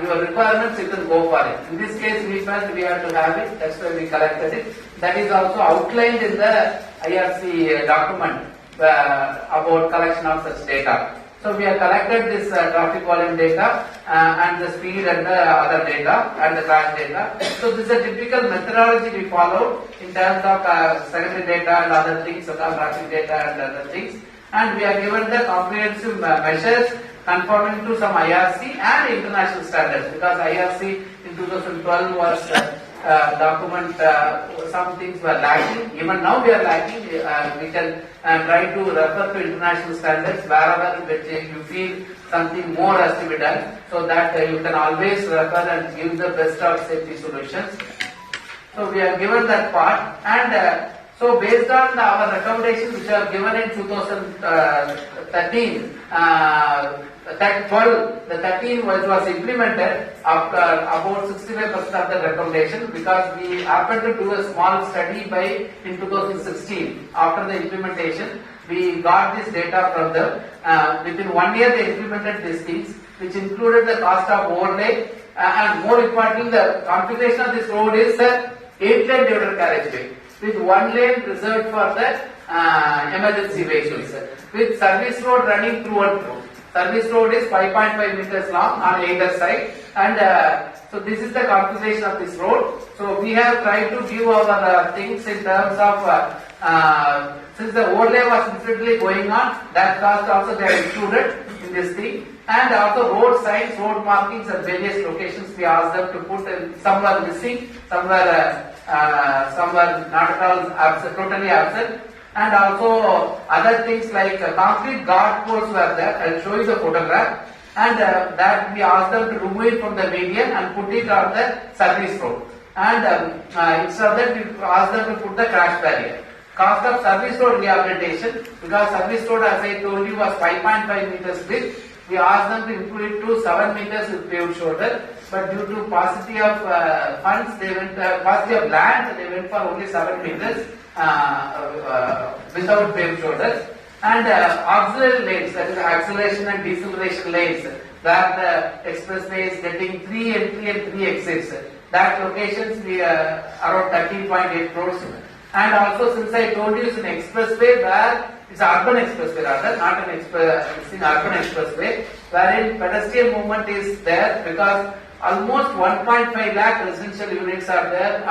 your requirements, you can go for it. In this case, we felt we have to have it. That's why we collected it. That is also outlined in the IRC document about collection of such data. So we have collected this traffic volume data and the speed and the other data and the crash data. So this is a typical methodology we follow in terms of secondary data and other things, traffic data and other things. And we are given the comprehensive measures conforming to some IRC and international standards, because IRC in 2012 was document, some things were lacking. Even now we are lacking. We can try to refer to international standards wherever you feel something more has to be done, so that you can always refer and give the best of safety solutions. So we have given that part, and so based on our recommendations which are given in 2013, the 13 was implemented after about 65% of the recommendation, because we happened to do a small study in 2016. After the implementation, we got this data from them. Within 1 year they implemented these things, which included the cost of overlay, and more importantly, the configuration of this road is 8-lane divided carriageway, with 1 lane reserved for the emergency vehicles, with service road running through and through. Service road is 5.5 meters long on either side, and so this is the configuration of this road. So we have tried to give our things in terms of since the overlay was incidentally going on, that cost also they are included in this thing, and also road signs, road markings at various locations we asked them to put, and some were missing, some were not at all absent, totally absent. And also other things like concrete guard posts were there. I will show you the photograph. And that we asked them to remove it from the median and put it on the service road. And instead of that, we asked them to put the crash barrier. Cost of service road rehabilitation, because service road, as I told you, was 5.5 meters width. We asked them to improve it to 7 meters with paved shoulder. But due to paucity of funds, paucity of land, they went for only 7 meters. Without paved shoulders, and auxiliary lanes, that is acceleration and deceleration lanes, where the expressway is getting 3 entry and 3 exits. That locations we around 13.8 crores. And also, since I told you it's an expressway where it's urban expressway rather, not an urban expressway, wherein pedestrian movement is there, because almost 1.5 lakh residential units are there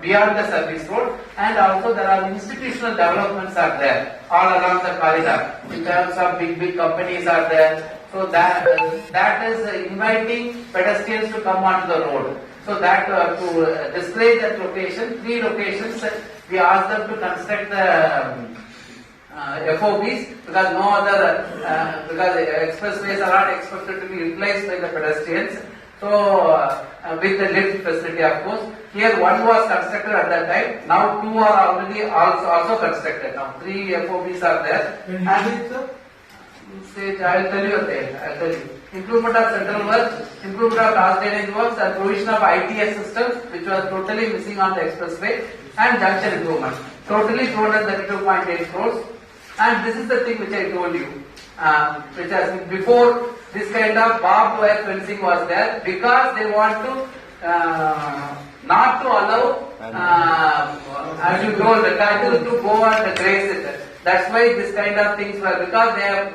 beyond the service road, and also there are institutional developments are there all along the corridor. In terms of big companies are there, so that is inviting pedestrians to come onto the road. So that to display that location, 3 locations, we asked them to construct the FOBs, because no other because expressways are not expected to be utilized by the pedestrians. So with the lift facility, of course. Here 1 was constructed at that time. Now 2 are already also constructed. Now 3 FOBs are there. And I will tell you there. I will tell you. Improvement of central works, improvement of cross drainage works, and provision of ITS systems, which was totally missing on the expressway, and junction improvement. Totally 232.8 crores. And this is the thing which I told you, which has been before. This kind of barbed wire fencing was there, because they want to not to allow as you know the cattle to go and graze it. That's why this kind of things were, because they have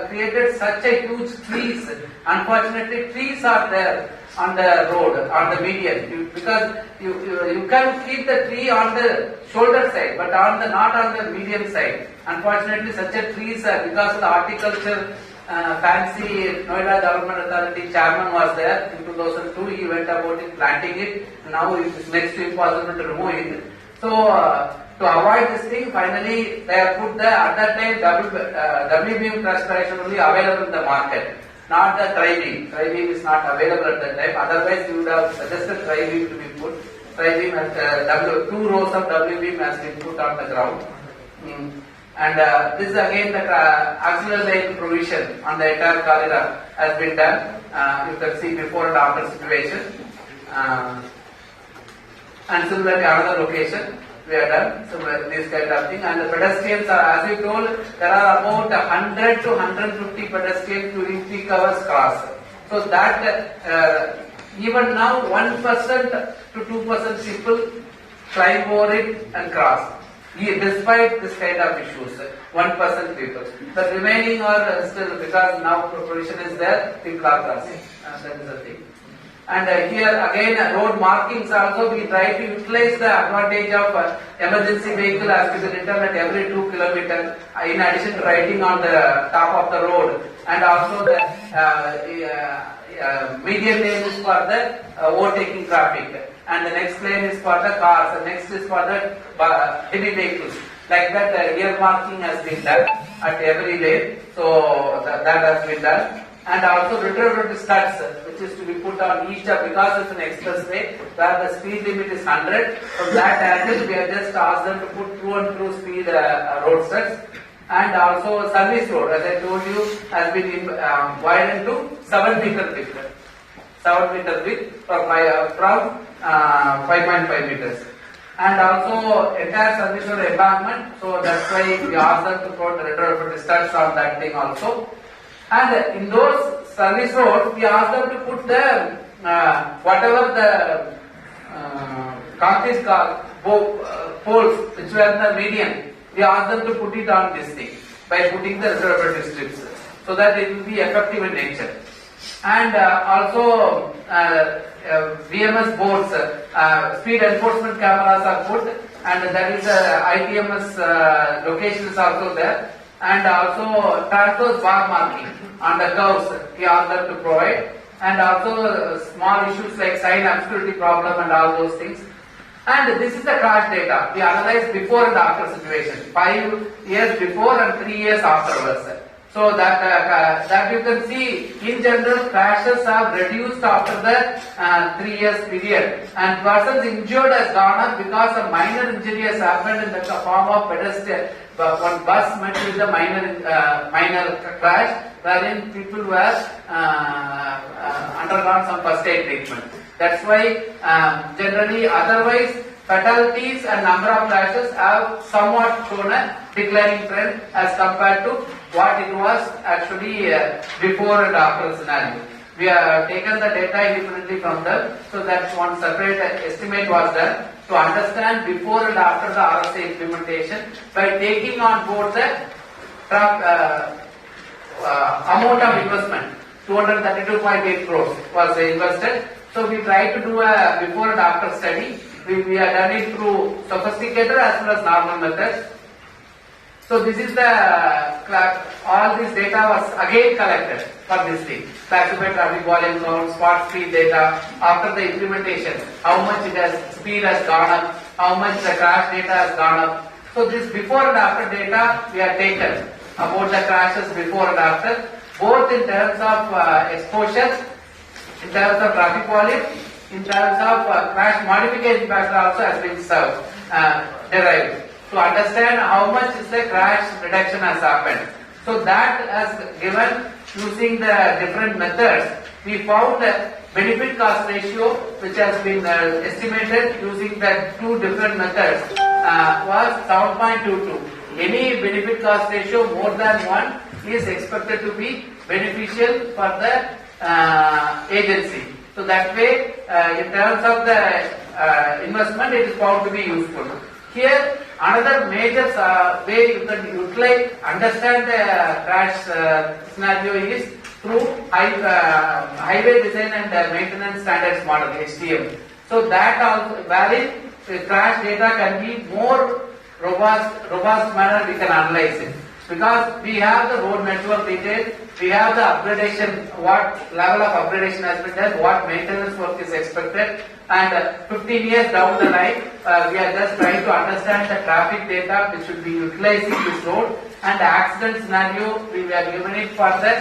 created such a huge trees. Unfortunately, trees are there on the road, on the median, because you can keep the tree on the shoulder side, but not on the median side. Unfortunately, such a trees are, because of the horticulture fancy Noida Government Authority chairman was there in 2002. He went about it, planting it. Now it is next to impossible to remove it. So to avoid this thing, finally they have put the at that time double beam transpiration only available in the market, not the tri-beam. Tri-beam is not available at that time. Otherwise, you would have suggested tri-beam to be put. Tri-beam has two rows of W-beam has been put on the ground. And this is again the auxiliary provision on the entire corridor has been done. You can see before and after situation. And similarly another location we have done similar this kind of thing. And the pedestrians are, as we told, there are about 100 to 150 pedestrians during peak hours cross. So that even now 1% to 2% people climb over it and cross. Despite this kind of issues, 1% people. The remaining are still, because now provision is there, people are crossing. That is the thing. And here again road markings also, we try to utilize the advantage of emergency vehicle has to be written at every 2 kilometers, in addition to writing on the top of the road, and also the median lane is for the overtaking traffic, and the next lane is for the cars, the next is for the heavy vehicles. Like that ear marking has been done at every lane, so that has been done. And also retrograde studs, which is to be put on each of, because it's an expressway where the speed limit is 100. From that angle, we have just asked them to put through and through speed road studs. And also service road, as I told you, has been widened to 7 meter width. 7 meter width from 5.5 meters. And also entire service road embankment. So that's why we asked them to put retrograde studs on that thing also. And in those service roads, we asked them to put the whatever the concrete poles which were the median, we asked them to put it on this thing by putting the reservoir strips, so that it will be effective in nature. And also VMS boards, speed enforcement cameras are put, and that is ITMS locations also there. And also transverse bar marking on the curves we ask them to provide, and also small issues like sign obscurity problem and all those things. And this is the crash data we analyze before and after situation, 5 years before and 3 years afterwards. So that you can see, in general crashes have reduced after the 3 years period, and persons injured has gone up because a minor injury has happened in the form of pedestrian. One bus met with the minor crash, wherein people were undergone some first aid treatment. That's why generally otherwise fatalities and number of crashes have somewhat shown a declining trend as compared to what it was actually before and after scenario. We have taken the data independently from them, so that one separate estimate was done to understand before and after the RSA implementation by taking on board the amount of investment. 232.8 crores was invested. So we tried to do a before and after study. We have done it through sophisticated as well as normal methods. So this is the all this data was again collected for this thing. Classified traffic volume count, spot speed data after the implementation, how much speed has gone up, how much the crash data has gone up. So this before and after data we have taken about the crashes before and after, both in terms of exposure, in terms of traffic volume, in terms of crash modification factor also has been derived, to understand how much is the crash reduction has happened. So that has given, using the different methods, we found the benefit cost ratio, which has been estimated using the two different methods, was 7.22. Any benefit cost ratio more than 1 is expected to be beneficial for the agency. So that way, in terms of the investment, it is found to be useful. Here, another major way you can utilize, understand the crash scenario is through highway design and maintenance standards model (HDM). So that also, wherein the crash data can be more robust manner we can analyze it. because we have the road network detail, we have the upgradation, what level of upgradation has been done, what maintenance work is expected, and 15 years down the line, we are just trying to understand the traffic data which should be utilizing this road, and the accident scenario, we are given it for the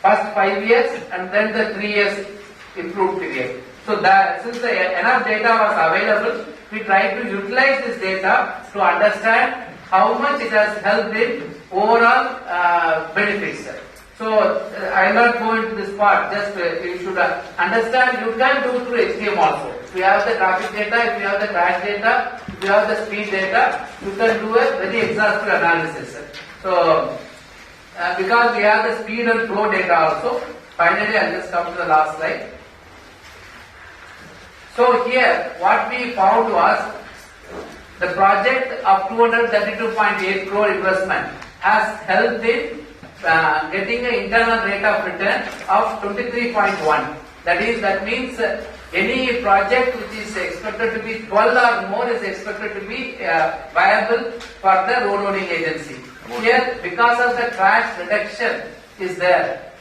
first 5 years and then the 3 years improved period. So that since enough data was available, we tried to utilize this data to understand how much it has helped in overall benefits. So I will not go into this part, just you should understand you can do through HTM also. If you have the traffic data, if you have the crash data, if you have the speed data, you can do a very exhaustive analysis. So because we have the speed and flow data also, finally I will just come to the last slide. So here what we found was the project of 232.8 crore investment has helped in getting an internal rate of return of 23.1. That means any project which is expected to be 12 or more is expected to be viable for the road loading agency. Here, because of the crash reduction is there,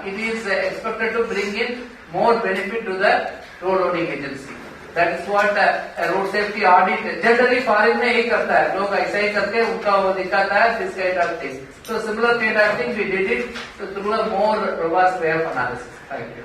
it is expected to bring in more benefit to the road loading agency. That is what a road safety audit generally foreign में यही करता है, लोग ऐसा ही करके उनका वो दिखाता है this kind of thing. So similar kind of thing we did it through a more robust way of analysis. Thank you.